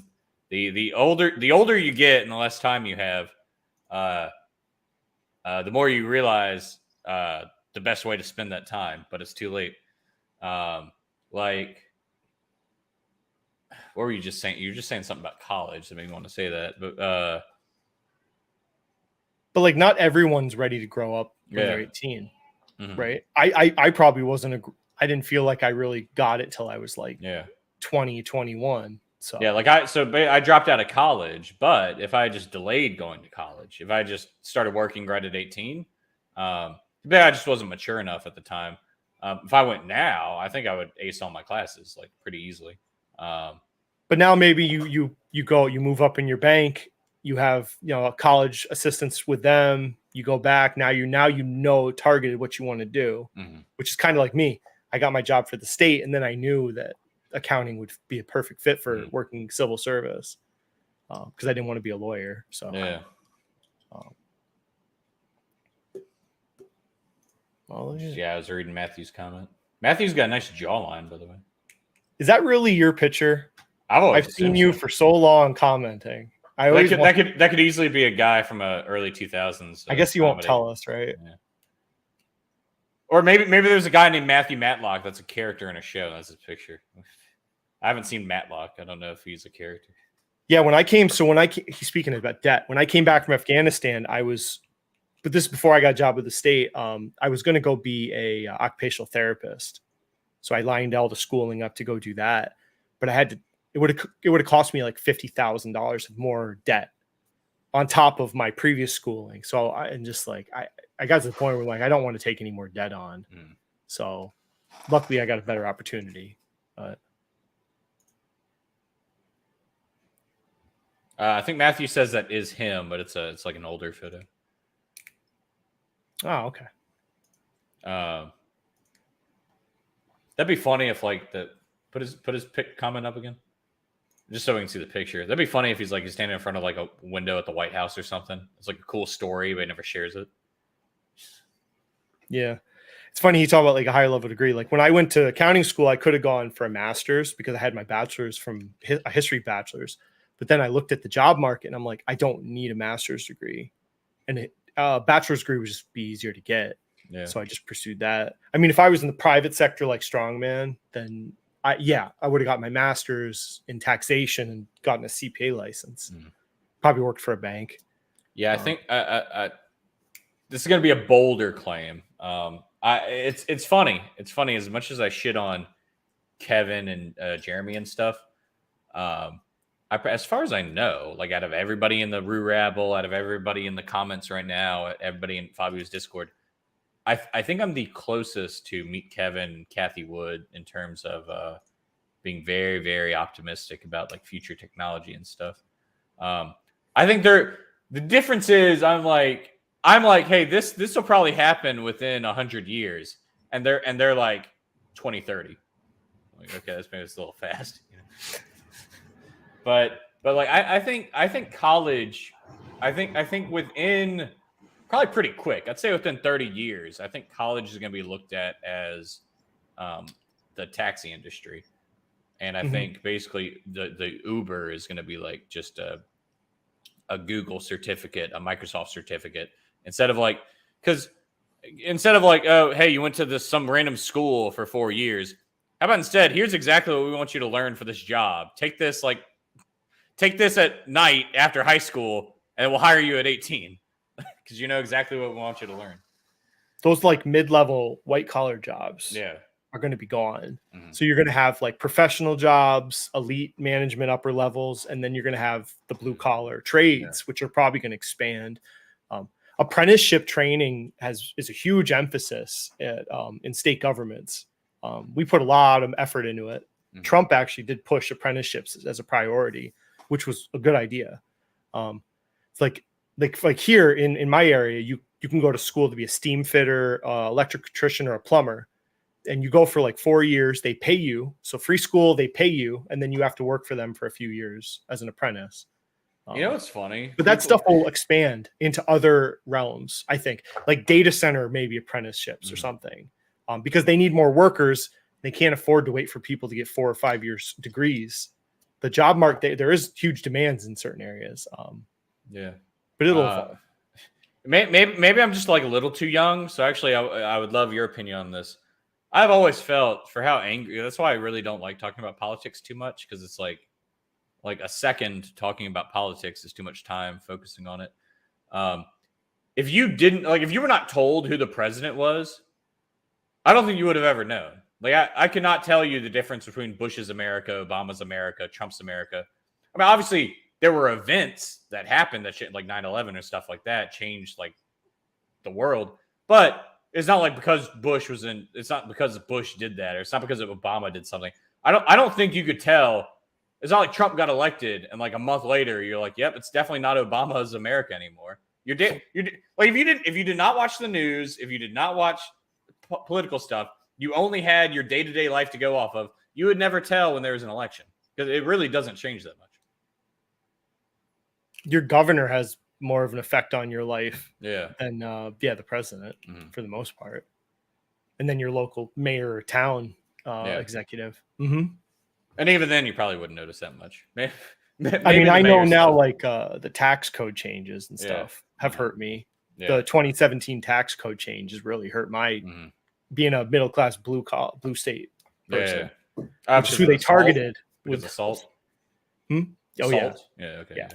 the older you get and the less time you have, the more you realize the best way to spend that time, but it's too late. Like, what were you just saying? You were just saying something about college that made me want to say that, but like not everyone's ready to grow up when they're 18, right? I probably wasn't I didn't feel like I really got it till I was like 20, 21. So yeah, like I dropped out of college, but if I just delayed going to college, if I just started working right at 18, but I just wasn't mature enough at the time. If I went now, I think I would ace all my classes like pretty easily. But now maybe you move up in your bank, you have a college assistance with them, you go back, now you targeted what you want to do, which is kind of like me. I got my job for the state, and then I knew that accounting would be a perfect fit for working civil service because I didn't want to be a lawyer. So yeah. Yeah, I was reading Matthew's comment. Matthew's got a nice jawline, by the way. Is that really your picture? I've seen you for so long commenting. That could easily be a guy from early 2000s. I guess you won't tell us, right? Yeah. Or maybe there's a guy named Matthew Matlock that's a character in a show. That's his picture. I haven't seen Matlock. I don't know if he's a character. Yeah, he's speaking about debt. When I came back from Afghanistan, but this is before I got a job with the state. I was going to go be a occupational therapist, so I lined all the schooling up to go do that. But I had to. It would have cost me like $50,000 of more debt on top of my previous schooling. So I got to the point where like I don't want to take any more debt on. So luckily I got a better opportunity. But I think Matthew says that is him, but it's like an older photo. Oh, okay. That'd be funny if like put his pick comment up again, just so we can see the picture. That'd be funny if he's standing in front of like a window at the White House or something. It's like a cool story, but he never shares it. Yeah. It's funny. He talked about like a higher level degree. Like when I went to accounting school, I could have gone for a master's because I had my bachelor's from a history bachelor's. But then I looked at the job market and I'm like, I don't need a master's degree. And a bachelor's degree would just be easier to get. Yeah. So I just pursued that. I mean, if I was in the private sector like Strongman, then I would have got my master's in taxation and gotten a CPA license. Probably worked for a bank. Yeah, I think this is going to be a bolder claim. It's funny. It's funny as much as I shit on Kevin and Jeremy and stuff. As far as I know, like out of everybody in the Rue Rabble, out of everybody in the comments right now, everybody in Fabio's Discord, I think I'm the closest to meet Kevin and Kathy Wood in terms of being very, very optimistic about like future technology and stuff. I think the difference is I'm like, hey, this will probably happen within 100 years, and they're like 2030. Like, okay, that's maybe it's a little fast, you know? But like I think college, I think within probably pretty quick, I'd say within 30 years, I think college is going to be looked at as the taxi industry, and I think basically the Uber is going to be like just a Google certificate, a Microsoft certificate, instead of like oh hey, you went to some random school for 4 years. How about instead, here's exactly what we want you to learn for this job. Take this at night after high school, and we'll hire you at 18 because you know exactly what we want you to learn. Those like mid-level white collar jobs. Yeah. are going to be gone. Mhm. So you're going to have like professional jobs, elite management, upper levels, and then you're going to have the blue collar trades, which are probably going to expand. Apprenticeship training is a huge emphasis in state governments. We put a lot of effort into it. Mhm. Trump actually did push apprenticeships as a priority, which was a good idea. It's like here in my area, you can go to school to be a steam fitter, electrician, or a plumber, and you go for like 4 years. They pay you, so free school. They pay you, and then you have to work for them for a few years as an apprentice. You know what's funny? But that stuff will expand into other realms. I think, like data center, maybe apprenticeships or something, because they need more workers. They can't afford to wait for people to get 4 or 5 years degrees. The job market, there is huge demands in certain areas. Yeah, but it'll evolve. Maybe I'm just like a little too young. So actually, I would love your opinion on this. I've always felt for how angry. That's why I really don't like talking about politics too much, because it's like a second talking about politics is too much time focusing on it. If you didn't if you were not told who the president was, I don't think you would have ever known. Like I cannot tell you the difference between Bush's America, Obama's America, Trump's America. I mean, obviously there were events that happened that shit like 9/11 or stuff like that changed like the world, but it's not like because Bush was in. It's not because Bush did that, or it's not because Obama did something. I don't think you could tell. It's not like Trump got elected and like a month later you're like, yep, it's definitely not Obama's America anymore. Like if you did not watch the news, if you did not watch political stuff, you only had your day-to-day life to go off of, you would never tell when there was an election, because it really doesn't change that much. Your governor has more of an effect on your life than the president for the most part. And then your local mayor or town executive. Mm-hmm. And even then, you probably wouldn't notice that much. Maybe I mean, I know now, like the tax code changes and stuff have hurt me. Yeah. The 2017 tax code changes really hurt my being a middle class blue state person. Which is who they targeted with assault. Oh salt? yeah, okay. Yeah.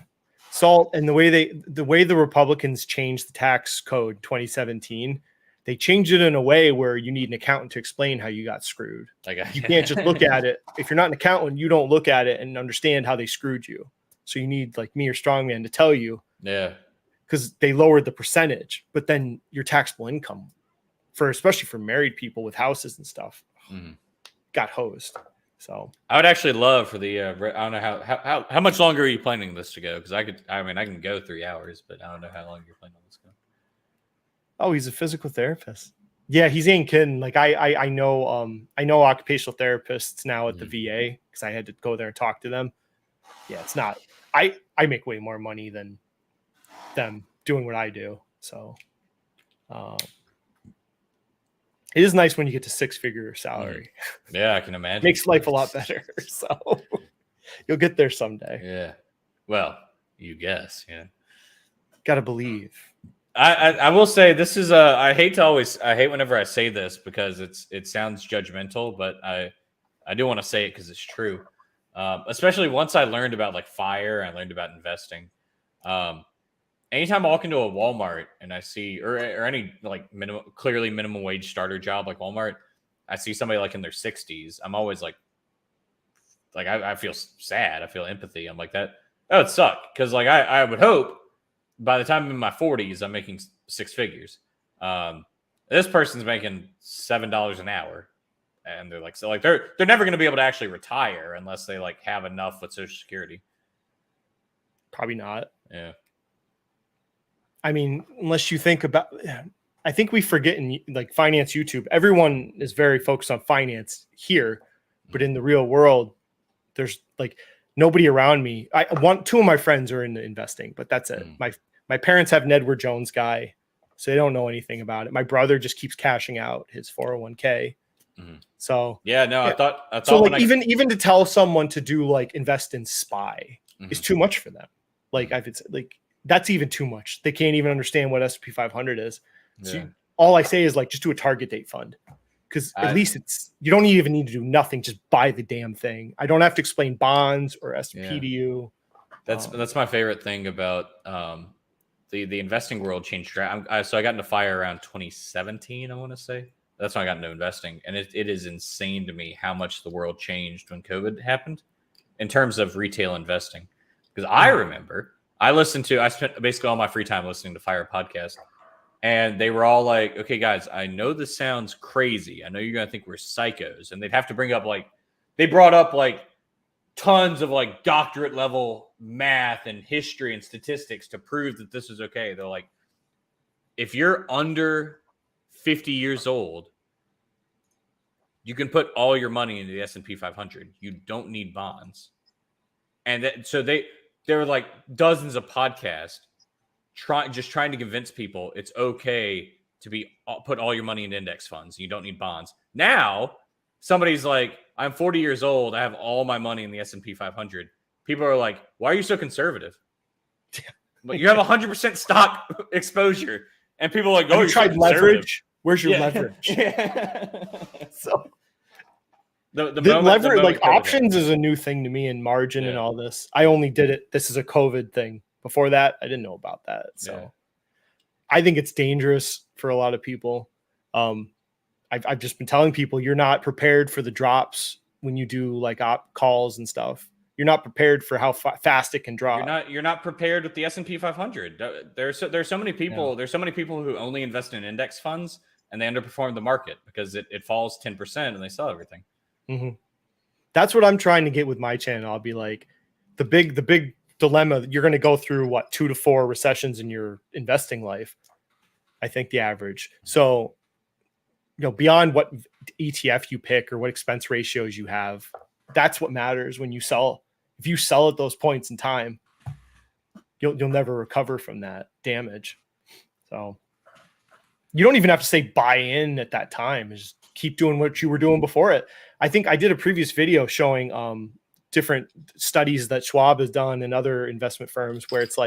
Salt, and the way the Republicans changed the tax code 2017. They changed it in a way where you need an accountant to explain how you got screwed. You can't just look at it. If you're not an accountant, you don't look at it and understand how they screwed you. So you need like me or Strongman to tell you. Yeah. Because they lowered the percentage, but then your taxable income, especially for married people with houses and stuff, got hosed. So I would actually love for the. I don't know how much longer are you planning this to go? Because I can go 3 hours, but I don't know how long you're planning on this to go. Oh, he's a physical therapist. Yeah, he's ain't kidding. Like I know occupational therapists now at the VA, because I had to go there and talk to them. Yeah, it's not. I make way more money than them doing what I do. So it is nice when you get to 6-figure salary. Yeah, I can imagine. Makes life a lot better. So you'll get there someday. Yeah. Well, you guess. Yeah. Gotta believe. I will say this is I hate whenever I say this because it sounds judgmental, but I do want to say it because it's true. Especially once I learned about like FIRE, I learned about investing. Anytime I walk into a Walmart and I see or any like clearly minimum wage starter job like Walmart, I see somebody like in their 60s. I'm always like I feel sad. I feel empathy. I'm like that would suck, because like I would hope by the time I'm in my 40s, I'm making 6 figures. This person's making $7 an hour, and they're like, so like they're never going to be able to actually retire unless they like have enough with Social Security. Probably not. Yeah. I mean, unless you think about, I think we forget in like finance YouTube, everyone is very focused on finance here, but in the real world, there's like nobody around me. Two of my friends are into investing, but that's it. My parents have an Edward Jones guy, so they don't know anything about it. My brother just keeps cashing out his 401k. So yeah, no, I thought so like even to tell someone to do like invest in SPY is too much for them. Like I've like that's even too much. They can't even understand what S&P 500 is. So all I say is like just do a target date fund. Because at least you don't even need to do nothing. Just buy the damn thing. I don't have to explain bonds or S&P to you. That's my favorite thing about the investing world changed. So I got into FIRE around 2017, I want to say. That's when I got into investing, and it is insane to me how much the world changed when COVID happened in terms of retail investing. Because I remember I spent basically all my free time listening to Fire podcast, and they were all like, "Okay, guys, I know this sounds crazy. I know you're gonna think we're psychos," and they'd have to bring up they brought up tons of doctorate level math and history and statistics to prove that this is okay. They're like, if you're under 50 years old, you can put all your money into the S&P 500. You don't need bonds. And so there were dozens of podcasts trying to convince people it's okay to put all your money in index funds. You don't need bonds. Now, somebody's like, I'm 40 years old. I have all my money in the S&P 500. People are like, why are you so conservative? But you have 100% stock exposure. And people are like, oh, you tried leverage? Where's your leverage? So the leverage, options is a new thing to me, and margin and all this. I only did it. This is a COVID thing. Before that, I didn't know about that. So I think it's dangerous for a lot of people. I've just been telling people, you're not prepared for the drops when you do op calls and stuff. You're not prepared for how fast it can drop. You're not prepared with the S&P 500. There's so many people. Yeah. There's so many people who only invest in index funds and they underperform the market because it falls 10% and they sell everything. Mm-hmm. That's what I'm trying to get with my channel. I'll be like, the big dilemma. You're going to go through 2 to 4 recessions in your investing life. I think the average. So, beyond what ETF you pick or what expense ratios you have, that's what matters when you sell. If you sell at those points in time, you'll never recover from that damage. So you don't even have to say buy in at that time. Just keep doing what you were doing before it. I think I did a previous video showing different studies that Schwab has done and other investment firms where it's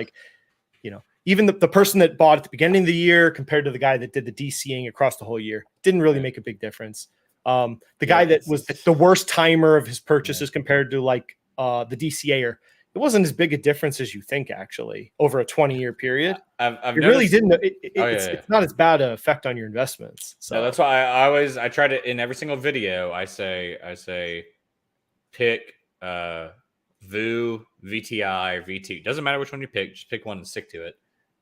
even the person that bought at the beginning of the year compared to the guy that did the DCing across the whole year didn't really make a big difference. The guy that was the worst timer of his purchases compared to the DCAer, it wasn't as big a difference as you think, actually, over a 20-year period. It's not as bad an effect on your investments. So that's why I try to, in every single video, I say pick VU, VTI, or VT. Doesn't matter which one you pick, just pick one and stick to it.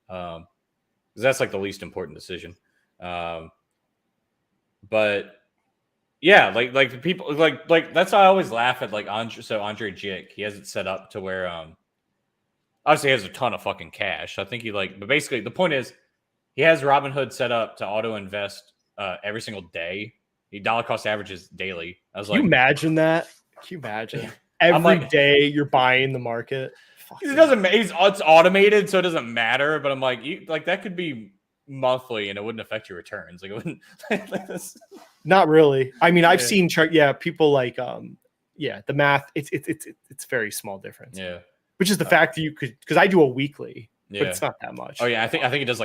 Because that's the least important decision. But yeah, the people that's why I always laugh at Andre Jick. He has it set up to where obviously he has a ton of fucking cash. I think but basically the point is he has Robinhood set up to auto invest every single day. He dollar cost averages daily. I was Can you imagine that? Can you imagine? Every day you're buying the market. It doesn't. It's automated, so it doesn't matter. But I'm that could be monthly, and it wouldn't affect your returns. It wouldn't. Not really. I mean, I've seen people the math. It's very small difference. Yeah. Which is the fact that you could, because I do a weekly, but it's not that much. Oh yeah, I think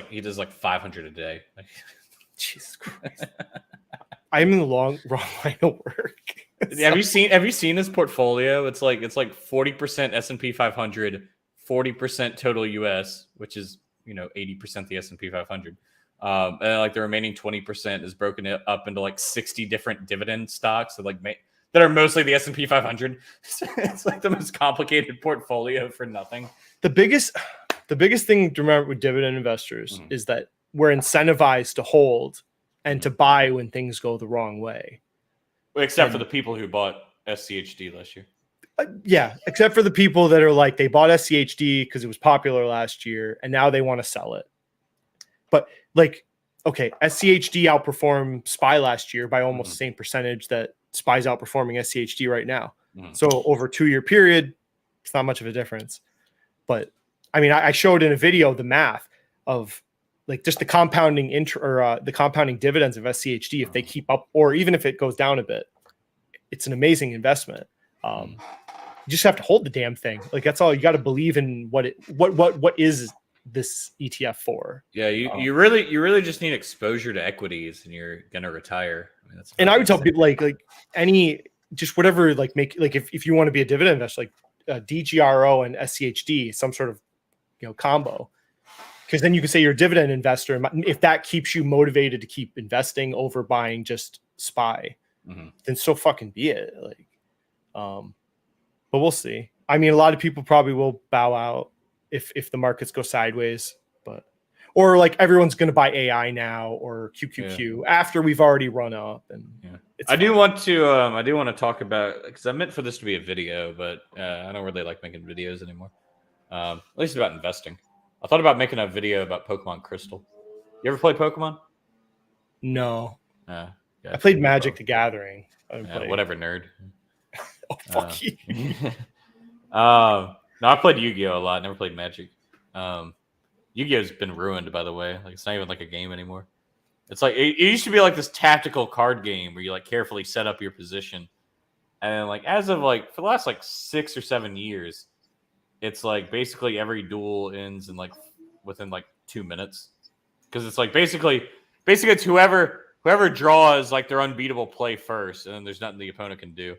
he does 500 a day. Jesus Christ. I'm in the wrong line of work. Have you seen his portfolio? It's 40% S&P 500, 40% total US, which is 80% the S&P 500. And the remaining 20% is broken up into 60 different dividend stocks that are mostly the S&P 500. It's the most complicated portfolio for nothing. The biggest thing to remember with dividend investors is that we're incentivized to hold and to buy when things go the wrong way. Except for the people who bought SCHD last year. Except for the people that are they bought SCHD because it was popular last year and now they want to sell it. But SCHD outperformed SPY last year by almost the same percentage that SPY's outperforming SCHD right now. So over a 2-year period, it's not much of a difference. But I mean, I showed in a video the math of just the compounding the compounding dividends of SCHD if they keep up, or even if it goes down a bit. It's an amazing investment. You just have to hold the damn thing. That's all. You got to believe in what is this ETF for. Yeah, you really just need exposure to equities, and you're gonna retire. I mean, I would tell people whatever if you want to be a dividend investor, DGRO and SCHD, some sort of combo. Because then you can say you're a dividend investor, and if that keeps you motivated to keep investing over buying just SPY, then so fucking be it. Like, but we'll see. I mean, a lot of people probably will bow out if the markets go sideways, but or like everyone's going to buy AI now or QQQ after we've already run up. And I do want to talk about, because I meant for this to be a video, but I don't really like making videos anymore. At least about investing. I thought about making a video about Pokemon Crystal. You ever play Pokemon? No. Yeah, I played Magic the Gathering. Whatever, nerd. Oh, fuck you. No, I played Yu-Gi-Oh! A lot. Never played Magic. Yu-Gi-Oh's been ruined, by the way. Like, it's not even like a game anymore. It's like it used to be like this tactical card game where you like carefully set up your position, and then, like, as of like for the last like 6 or 7 years, it's like basically every duel ends in like within like 2 minutes, because it's like basically it's whoever draws like their unbeatable play first, and then there's nothing the opponent can do.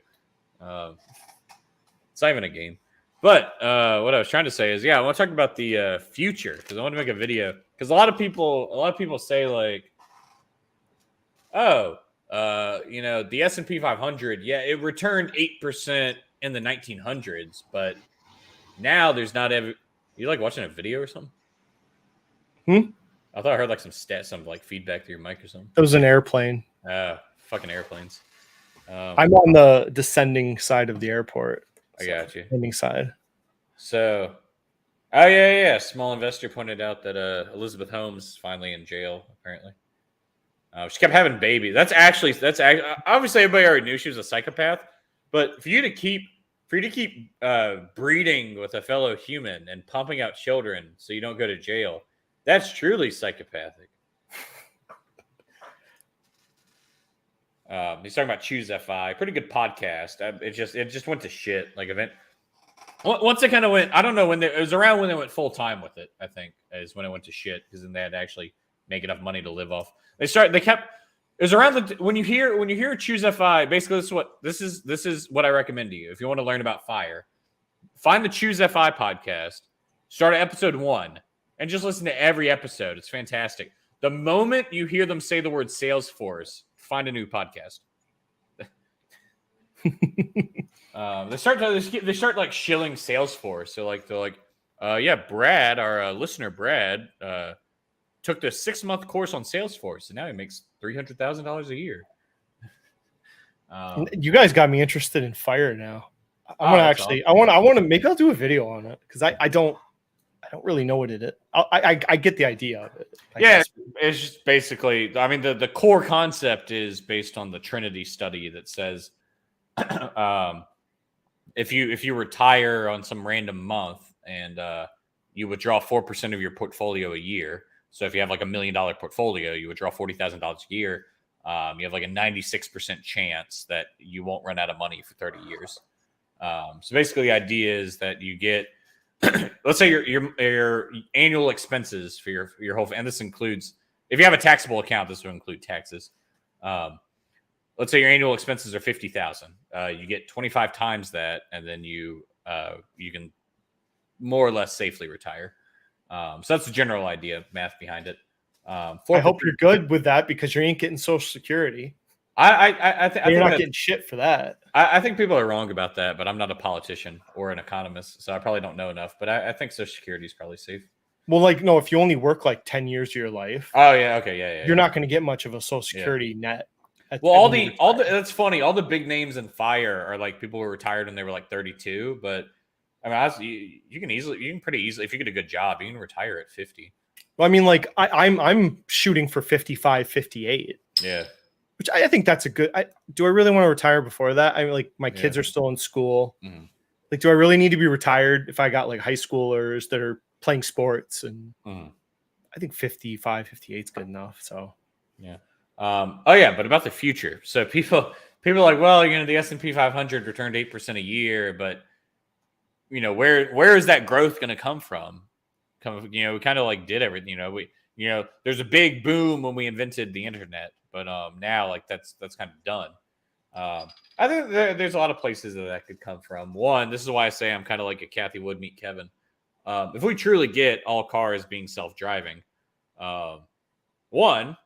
It's not even a game. But what I was trying to say is, I want to talk about the future, because I want to make a video, because a lot of people say like, the S&P 500, it returned 8% in the 1900s, but now there's not every. You like watching a video or something? I thought I heard like some like feedback through your mic or something. It was an airplane. Fucking airplanes. I'm on the descending side of the airport. I got you. Descending side. So, small investor pointed out that Elizabeth Holmes is finally in jail. Apparently, she kept having babies. That's actually obviously everybody already knew she was a psychopath. But for you to keep breeding with a fellow human and pumping out children so you don't go to jail, that's truly psychopathic. He's talking about Choose FI. Pretty good podcast. It just went to shit. Like event. Once it kind of went, I don't know when it was around when they went full time with it. I think is when it went to shit, because then they had to actually make enough money to live off. It was around when you hear Choose FI. Basically, this is what I recommend to you if you want to learn about fire. Find the Choose FI podcast. Start at episode 1 and just listen to every episode. It's fantastic. The moment you hear them say the word Salesforce, find a new podcast. They start like shilling Salesforce. So like they're like, Brad, our listener Brad, took the 6-month course on Salesforce, and now he makes $300,000 a year. You guys got me interested in fire now. I want to maybe I'll do a video on it, because I don't really know what it is. I get the idea of it. I guess. It's just basically, I mean, the core concept is based on the Trinity study that says, if you retire on some random month and you withdraw 4% of your portfolio a year, so if you have like $1 million portfolio, you withdraw $40,000 a year. You have like a 96% chance that you won't run out of money for 30 years. So basically, the idea is that you get, let's say your annual expenses for your whole, and this includes, if you have a taxable account, this will include taxes. Let's say your annual expenses are $50,000. You get 25 times that, and then you can more or less safely retire. So that's the general idea, math behind it. I hope you're good with that, because you ain't getting Social Security. I think you're not getting shit for that. I think people are wrong about that, but I'm not a politician or an economist, so I probably don't know enough. But I think Social Security is probably safe. Well, like, no, if you only work like 10 years of your life. Oh yeah, okay, yeah. You're not going to get much of a Social Security net. Well, that's funny. All the big names in fire are like people who were retired when they were like 32. But I mean, you can pretty easily, if you get a good job, you can retire at 50. Well, I mean, like I'm shooting for 55, 58. Yeah. Which I think that's a good. Do I really want to retire before that? I mean, like my kids are still in school. Mm-hmm. Like, do I really need to be retired if I got like high schoolers that are playing sports? And I think 55, 58 is good enough. So yeah. But about the future. So people are like, well, the S&P 500 returned 8% a year, but where is that growth going to come from? We kind of like did everything. There's a big boom when we invented the internet, but now like that's kind of done. I think there's a lot of places that could come from. One, this is why I say I'm kind of like a Kathy Wood meet Kevin. If we truly get all cars being self-driving, one,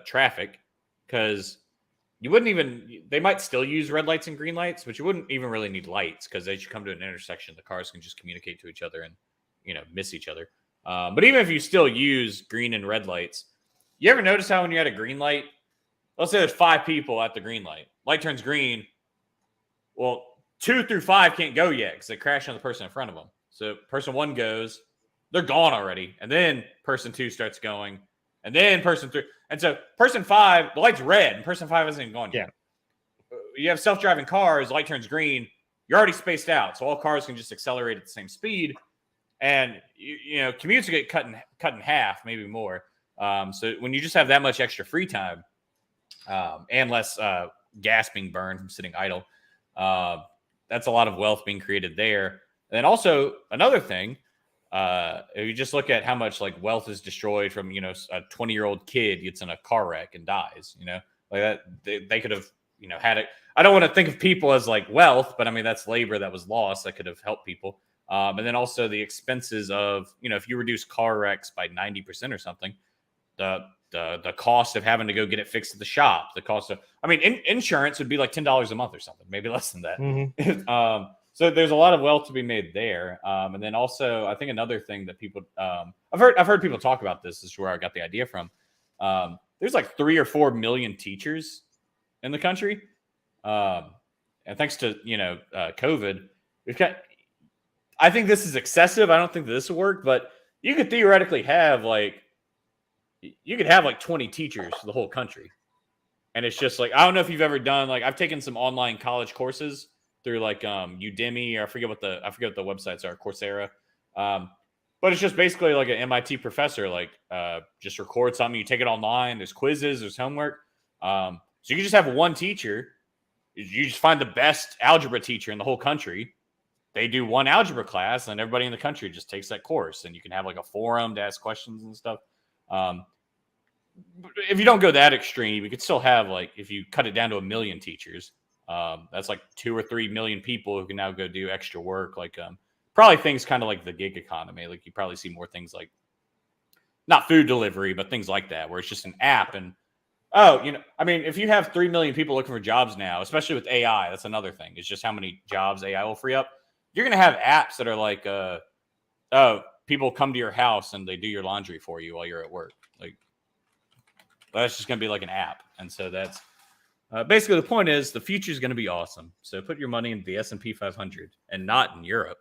traffic, because you wouldn't even, they might still use red lights and green lights, but you wouldn't even really need lights because as you come to an intersection, the cars can just communicate to each other and, miss each other. But even if you still use green and red lights, you ever notice how when you're at a green light, let's say there's 5 people at the green light turns green. Well, 2 through 5 can't go yet because they crash on the person in front of them. So person 1 goes, they're gone already. And then person 2 starts going. And then person 3. And so person 5, the light's red and person 5 isn't even gone yet. You have self-driving cars, light turns green. You're already spaced out. So all cars can just accelerate at the same speed. And, commutes get cut in half, maybe more. So when you just have that much extra free time and less gas being burned from sitting idle, that's a lot of wealth being created there. And then also another thing, if you just look at how much like wealth is destroyed from, a 20-year-old kid gets in a car wreck and dies, like that, they could have, had it. I don't want to think of people as like wealth, but I mean, that's labor that was lost that could have helped people. And then also the expenses of, if you reduce car wrecks by 90% or something, the cost of having to go get it fixed at the shop, the cost of, insurance would be like $10 a month or something, maybe less than that. Mhm. So there's a lot of wealth to be made there. And then also, I think another thing that people, I've heard people talk about this. This is where I got the idea from. There's like 3 or 4 million teachers in the country. And thanks to, COVID, we've got, I think this is excessive. I don't think that this will work, but you could theoretically have like 20 teachers for the whole country. And it's just like, I don't know if you've ever done, like I've taken some online college courses through like Udemy, or I forget what the websites are, Coursera. But it's just basically like an MIT professor, like just record something, you take it online, there's quizzes, there's homework. So you can just have one teacher. You just find the best algebra teacher in the whole country. They do one algebra class, and everybody in the country just takes that course. And you can have like a forum to ask questions and stuff. If you don't go that extreme, you could still have like, if you cut it down to 1 million teachers, that's like 2 or 3 million people who can now go do extra work. Like probably things kind of like the gig economy. Like you probably see more things like not food delivery, but things like that, where it's just an app. And if you have 3 million people looking for jobs now, especially with AI, that's another thing. It's just how many jobs AI will free up. You're going to have apps that are like, people come to your house and they do your laundry for you while you're at work. Like that's just going to be like an app. And so that's basically the point is the future is going to be awesome. So put your money in the S&P 500 and not in Europe.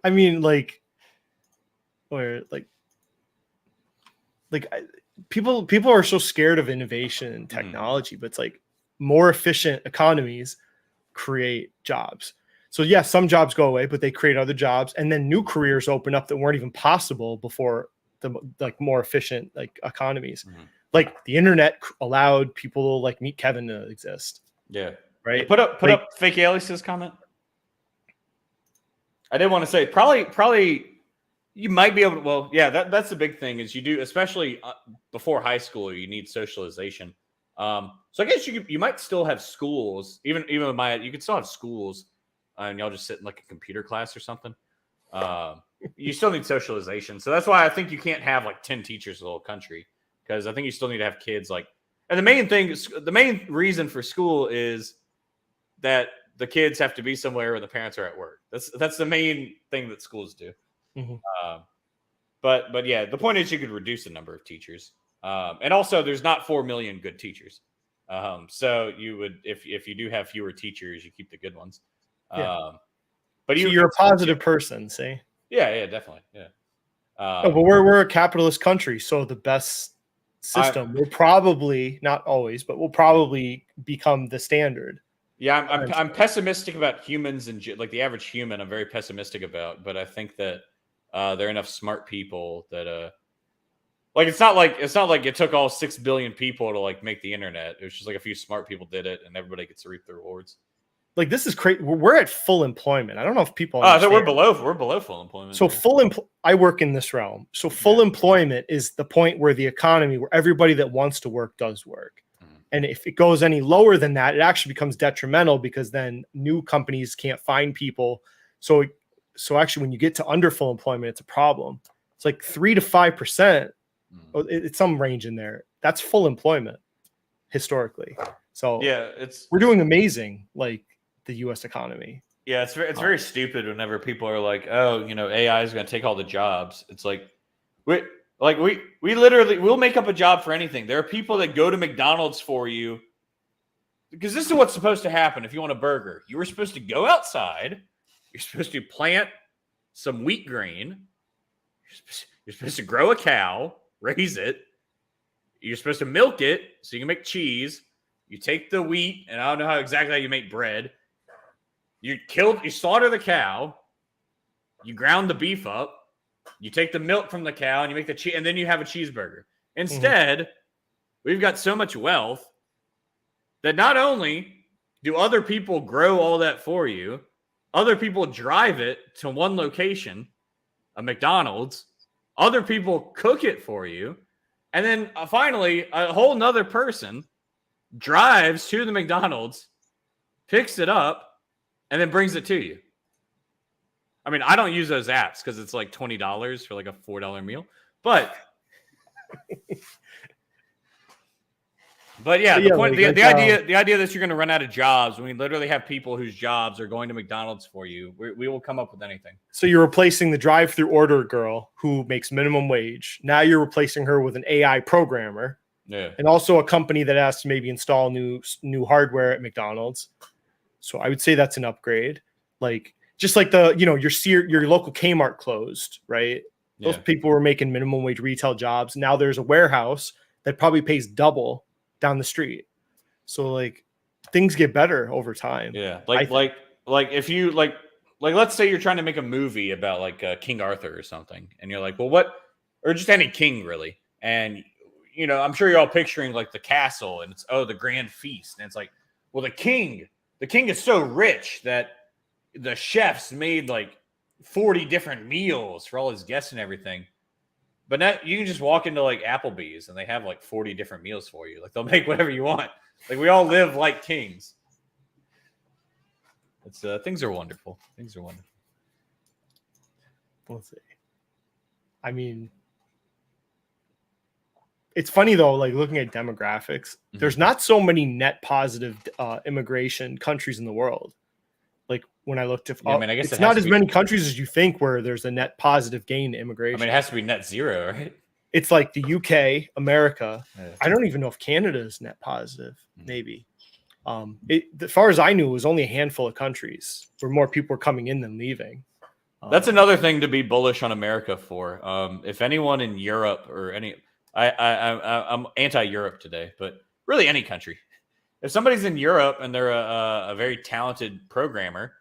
I mean, like, where people are so scared of innovation and technology, but it's like more efficient economies create jobs. So yeah, some jobs go away, but they create other jobs, and then new careers open up that weren't even possible before the like more efficient like economies. Like the internet allowed people like Meet Kevin to exist. Yeah. Right. Hey, put up Fake Alice's comment. I did want to say probably you might be able to. Well, yeah, that's the big thing is you do, especially before high school, you need socialization. So I guess you might still have schools, even with you could still have schools, and y'all just sit in like a computer class or something. You still need socialization, so that's why I think you can't have like 10 teachers in the whole country, because I think you still need to have kids like. And the main reason for school is that the kids have to be somewhere where the parents are at work. That's the main thing that schools do. But yeah, the point is you could reduce the number of teachers. And also there's not 4 million good teachers. So you would, if you do have fewer teachers, you keep the good ones. But so you're a positive person, see? Yeah, definitely. Yeah. But we're a capitalist country. So the best system will probably, not always, but will probably become the standard. Yeah. I'm pessimistic about humans and like the average human. I'm very pessimistic about, but I think that there are enough smart people that, like it's not like it took all 6 billion people to like make the internet. It was just like a few smart people did it, and everybody gets to reap the rewards. Like this is crazy. We're at full employment. I don't know if people. So we're below full employment. So I work in this realm. So full employment is the point where the economy, where everybody that wants to work does work, And if it goes any lower than that, it actually becomes detrimental because then new companies can't find people. So actually, when you get to under full employment, it's a problem. It's like 3 to 5%. It's some range in there. That's full employment historically. So Yeah, we're doing amazing, like the U.S. economy. Yeah, it's very stupid whenever people are like, "Oh, AI is going to take all the jobs." It's like we literally we'll make up a job for anything. There are people that go to McDonald's for you because this is what's supposed to happen if you want a burger. You were supposed to go outside. You're supposed to plant some wheat grain. You're supposed to grow a cow, raise it. You're supposed to milk it so you can make cheese. You take the wheat, and I don't know exactly how you make bread. You slaughter the cow. You ground the beef up. You take the milk from the cow, and you make the cheese, and then you have a cheeseburger. Instead, we've got so much wealth that not only do other people grow all that for you, other people drive it to one location, a McDonald's. Other people cook it for you. And then finally, a whole nother person drives to the McDonald's, picks it up, and then brings it to you. I mean, I don't use those apps because it's like $20 for like a $4 meal. But yeah, the idea that you're going to run out of jobs when we literally have people whose jobs are going to McDonald's for you, we will come up with anything. So you're replacing the drive-through order girl who makes minimum wage. Now you're replacing her with an AI programmer. Yeah. And also a company that has to maybe install new hardware at McDonald's. So I would say that's an upgrade. Like just like your local Kmart closed, right? Yeah. Those people were making minimum wage retail jobs. Now there's a warehouse that probably pays double down the street. So like things get better over time. Yeah. Like if you like let's say you're trying to make a movie about like King Arthur or something, and you're like, well, what, or just any king really. And I'm sure you're all picturing like the castle and it's the grand feast. And it's like, well, the king is so rich that the chefs made like 40 different meals for all his guests and everything. But now you can just walk into like Applebee's and they have like 40 different meals for you. Like they'll make whatever you want. Like we all live like kings. It's things are wonderful. Things are wonderful. We'll see. I mean, it's funny though, like looking at demographics, there's not so many net positive immigration countries in the world. Like when I looked at, I guess it's not as many countries as you think where there's a net positive gain to immigration. I mean, it has to be net zero, right? It's like the UK, America. Yeah. I don't even know if Canada is net positive. Maybe. As far as I knew, it was only a handful of countries where more people were coming in than leaving. That's another thing to be bullish on America for. If anyone in Europe or I'm anti-Europe today, but really any country. If somebody's in Europe and they're a very talented programmer,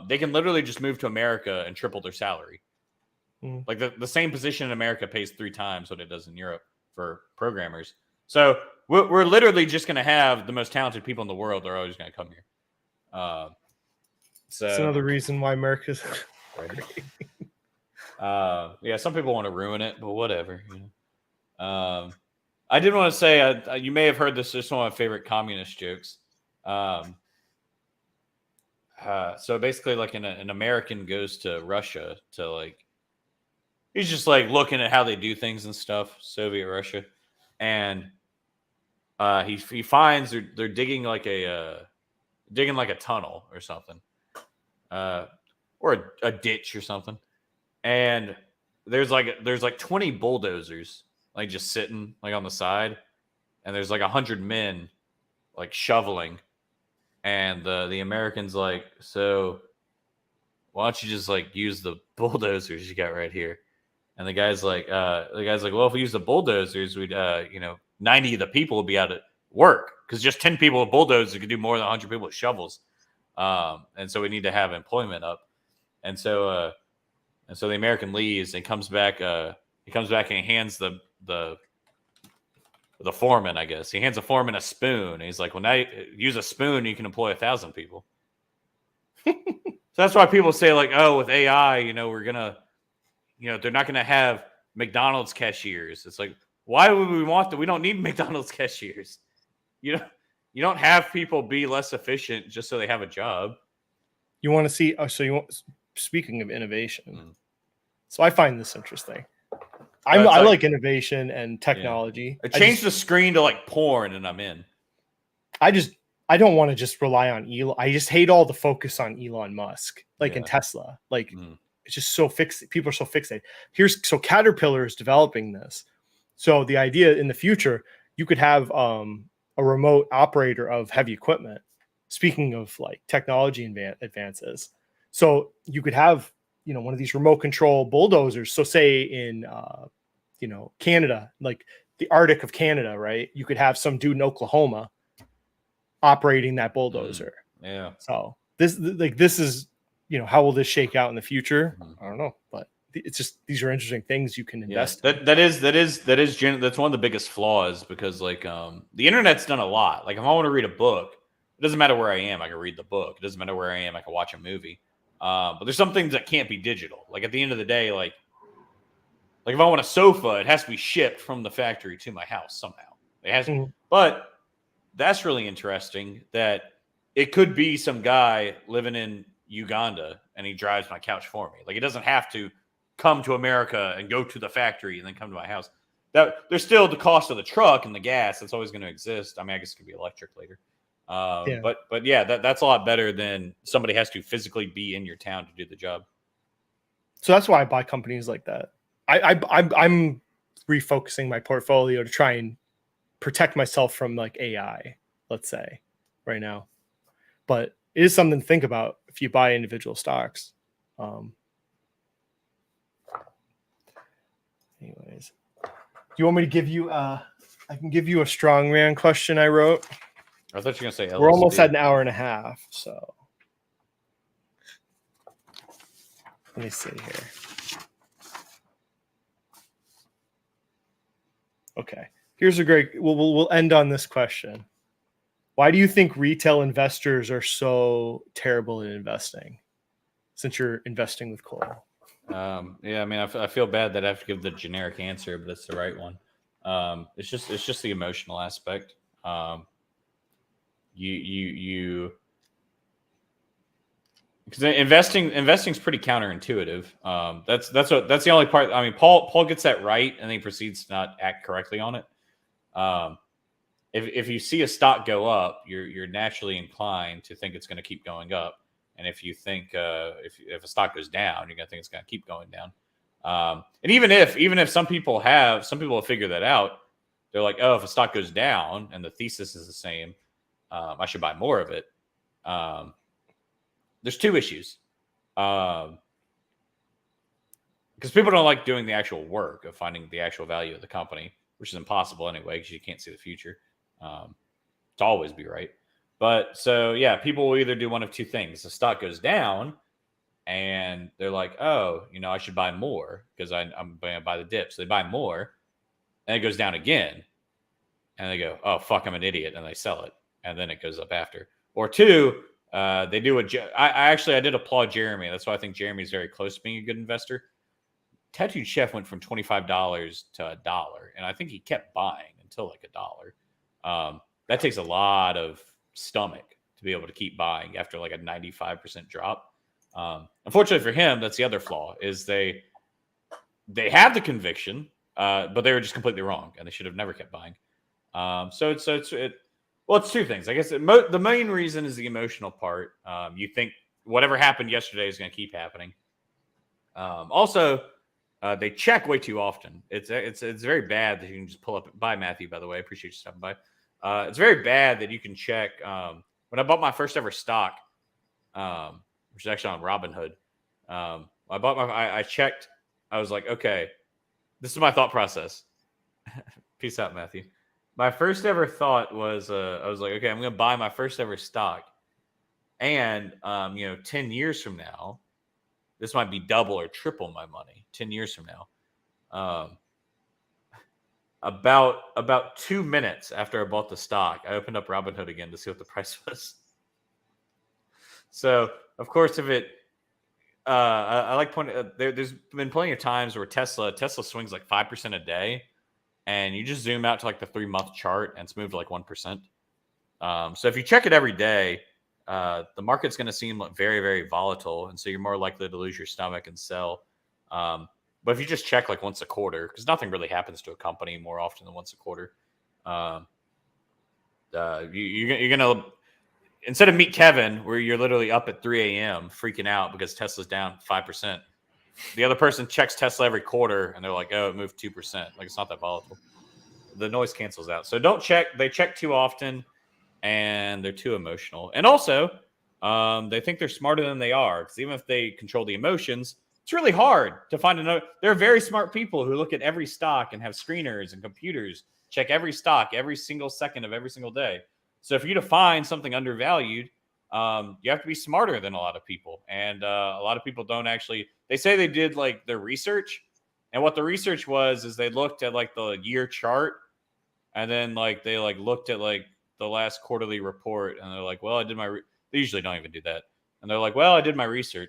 they can literally just move to America and triple their salary. Like the same position in America pays 3 times what it does in Europe for programmers. So we're literally just going to have the most talented people in the world. They're always going to come here. So that's another reason why America's great. Yeah, some people want to ruin it, but whatever. I did want to say, you may have heard this. This is one of my favorite communist jokes. So basically, like an American goes to Russia to like, he's just like looking at how they do things and stuff, Soviet Russia, and he finds they're digging like a tunnel or something, or a ditch or something, and there's like 20 bulldozers like just sitting like on the side, and there's like 100 men like shoveling, and the American's like, so why don't you just like use the bulldozers you got right here? And the guy's like, well, if we use the bulldozers, we'd 90 of the people would be out at work because just 10 people with bulldozers could do more than 100 people with shovels, and so we need to have employment up, and so the American leaves and comes back. He comes back and he hands the foreman, I guess. He hands the foreman a spoon. And he's like, well, now you use a spoon, you can employ 1,000 people. So that's why people say like, oh, with AI, we're going to, they're not going to have McDonald's cashiers. It's like, why would we want that? We don't need McDonald's cashiers. you don't have people be less efficient just so they have a job. You want to see? Oh, so you want? Speaking of innovation, so I find this interesting. I like innovation and technology. I changed the screen to like porn, and I'm in. I don't want to just rely on Elon. I just hate all the focus on Elon Musk, like in Tesla. Like it's just so fixed. People are so fixated. So Caterpillar is developing this. So the idea in the future, you could have a remote operator of heavy equipment. Speaking of like technology advances, so you could have one of these remote control bulldozers. So say in Canada, like the Arctic of Canada, right? You could have some dude in Oklahoma operating that bulldozer. Yeah. So this is how will this shake out in the future? I don't know, but it's just these are interesting things you can invest in. That's one of the biggest flaws because like the internet's done a lot. Like if I want to read a book, it doesn't matter where I am, I can read the book. It doesn't matter where I am, I can watch a movie. But there's some things that can't be digital. Like at the end of the day, like if I want a sofa, it has to be shipped from the factory to my house somehow. It has, but that's really interesting that it could be some guy living in Uganda and he drives my couch for me. Like it doesn't have to come to America and go to the factory and then come to my house. That there's still the cost of the truck and the gas that's always going to exist. I mean, I guess it could be electric later. But yeah, that's a lot better than somebody has to physically be in your town to do the job. So that's why I buy companies like that. I'm refocusing my portfolio to try and protect myself from like AI, let's say, right now. But it is something to think about if you buy individual stocks. Anyways, do you want me to give you? I can give you a strongman question I wrote. I thought you were going to say LSD. We're almost at an hour and a half, so let me see here. Okay, here's a great. We'll end on this question. Why do you think retail investors are so terrible at investing? Since you're investing with Cole. Yeah, I mean, I feel bad that I have to give the generic answer, but it's the right one. It's just the emotional aspect. You because investing's pretty counterintuitive. That's the only part. I mean, Paul gets that right, and then he proceeds to not act correctly on it. If you see a stock go up, you're naturally inclined to think it's going to keep going up, and if you think if a stock goes down, you're going to think it's going to keep going down. And even if some people have figured that out, they're like, oh, if a stock goes down and the thesis is the same, I should buy more of it. There's two issues. Because people don't like doing the actual work of finding the actual value of the company, which is impossible anyway, because you can't see the future. To always be right. But so, yeah, people will either do one of two things. The stock goes down and they're like, oh, I should buy more because I'm going to buy the dip. So they buy more and it goes down again. And they go, oh, fuck, I'm an idiot. And they sell it. And then it goes up after. Or two, they do I did applaud Jeremy. That's why I think Jeremy's very close to being a good investor. Tattooed Chef went from $25 to $1. And I think he kept buying until like $1. That takes a lot of stomach to be able to keep buying after like a 95% drop. Unfortunately for him, that's the other flaw is they have the conviction, but they were just completely wrong and they should have never kept buying. So it's two things. I guess the main reason is the emotional part. You think whatever happened yesterday is going to keep happening. Also, they check way too often. It's very bad that you can just pull up. Bye, Matthew, by the way. I appreciate you stopping by. It's very bad that you can check. When I bought my first ever stock, which is actually on Robinhood, I checked. I was like, okay, this is my thought process. Peace out, Matthew. My first ever thought was, I was like, okay, I'm going to buy my first ever stock. And, 10 years from now, this might be double or triple my money 10 years from now. About 2 minutes after I bought the stock, I opened up Robinhood again to see what the price was. So, of course, if it, I like pointing, there's been plenty of times where Tesla swings like 5% a day. And you just zoom out to like the 3-month chart and it's moved like 1%. So if you check it every day, the market's going to seem like very, very volatile, and so you're more likely to lose your stomach and sell. But if you just check like once a quarter, because nothing really happens to a company more often than once a quarter, you're going to, instead of Meet Kevin, where you're literally up at 3 a.m. freaking out because Tesla's down 5%, the other person checks Tesla every quarter and they're like, oh, it moved 2%. Like, it's not that volatile. The noise cancels out. So don't check. They check too often and they're too emotional. And also, they think they're smarter than they are, because even if they control the emotions, it's really hard to find another. There are very smart people who look at every stock and have screeners and computers check every stock every single second of every single day. So for you to find something undervalued, you have to be smarter than a lot of people. And a lot of people don't actually, they say they did like their research. And what the research was is they looked at like the year chart, and then like they like looked at like the last quarterly report, and they're like, well, I did my, they usually don't even do that. And they're like, well, I did my research.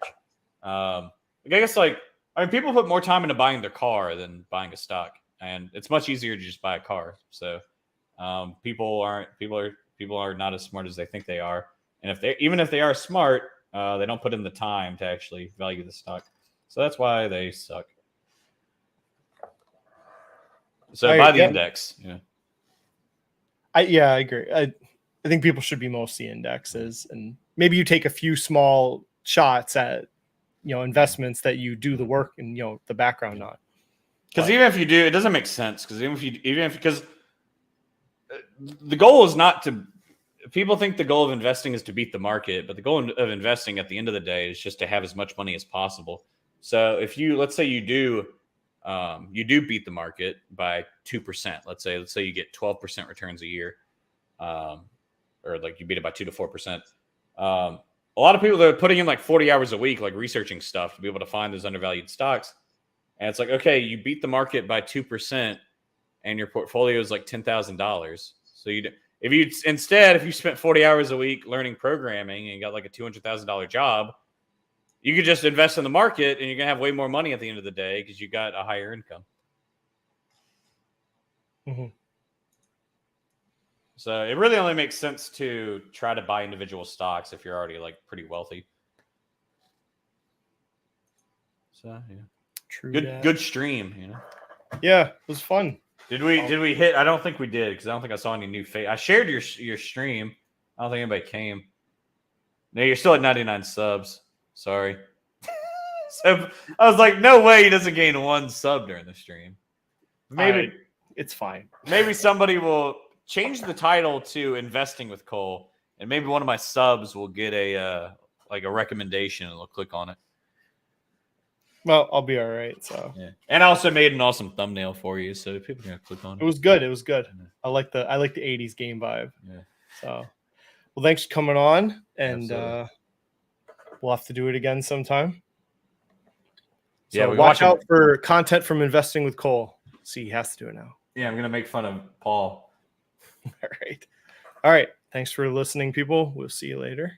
I guess like, I mean, people put more time into buying their car than buying a stock, and it's much easier to just buy a car. So people are not as smart as they think they are. And even if they are smart, they don't put in the time to actually value the stock. So that's why they suck. So buy the index. Yeah. I agree. I think people should be mostly indexes, and maybe you take a few small shots at, investments that you do the work and, the background on. Because even if you do, it doesn't make sense. Because because the goal is not to, people think the goal of investing is to beat the market, but the goal of investing at the end of the day is just to have as much money as possible. So if you, let's say you do beat the market by 2%. Let's say you get 12% returns a year, or like you beat it by 2 to 4%. A lot of people, they're putting in like 40 hours a week, like researching stuff to be able to find those undervalued stocks. And it's like, okay, you beat the market by 2%, and your portfolio is like $10,000. So if you spent 40 hours a week learning programming and got like a $200,000 job, you could just invest in the market and you're going to have way more money at the end of the day because you got a higher income. Mm-hmm. So it really only makes sense to try to buy individual stocks if you're already like pretty wealthy. So yeah, True. Good stream. Yeah, it was fun. Did we hit? I don't think we did, because I don't think I saw any new face. I shared your stream. I don't think anybody came. No, you're still at 99 subs. Sorry. So I was like, no way he doesn't gain 1 sub during the stream. Maybe it's fine. Maybe somebody will change the title to Investing with Cole, and maybe one of my subs will get a recommendation and they'll click on it. Well, I'll be all right. So yeah, and I also made an awesome thumbnail for you, so people are gonna click on it. It was good. Yeah. I like the 80s game vibe. Yeah. So, well, thanks for coming on, and we'll have to do it again sometime. So yeah, watch out for content from Investing with Cole. See, he has to do it now. Yeah, I'm gonna make fun of Paul. All right. Thanks for listening, people. We'll see you later.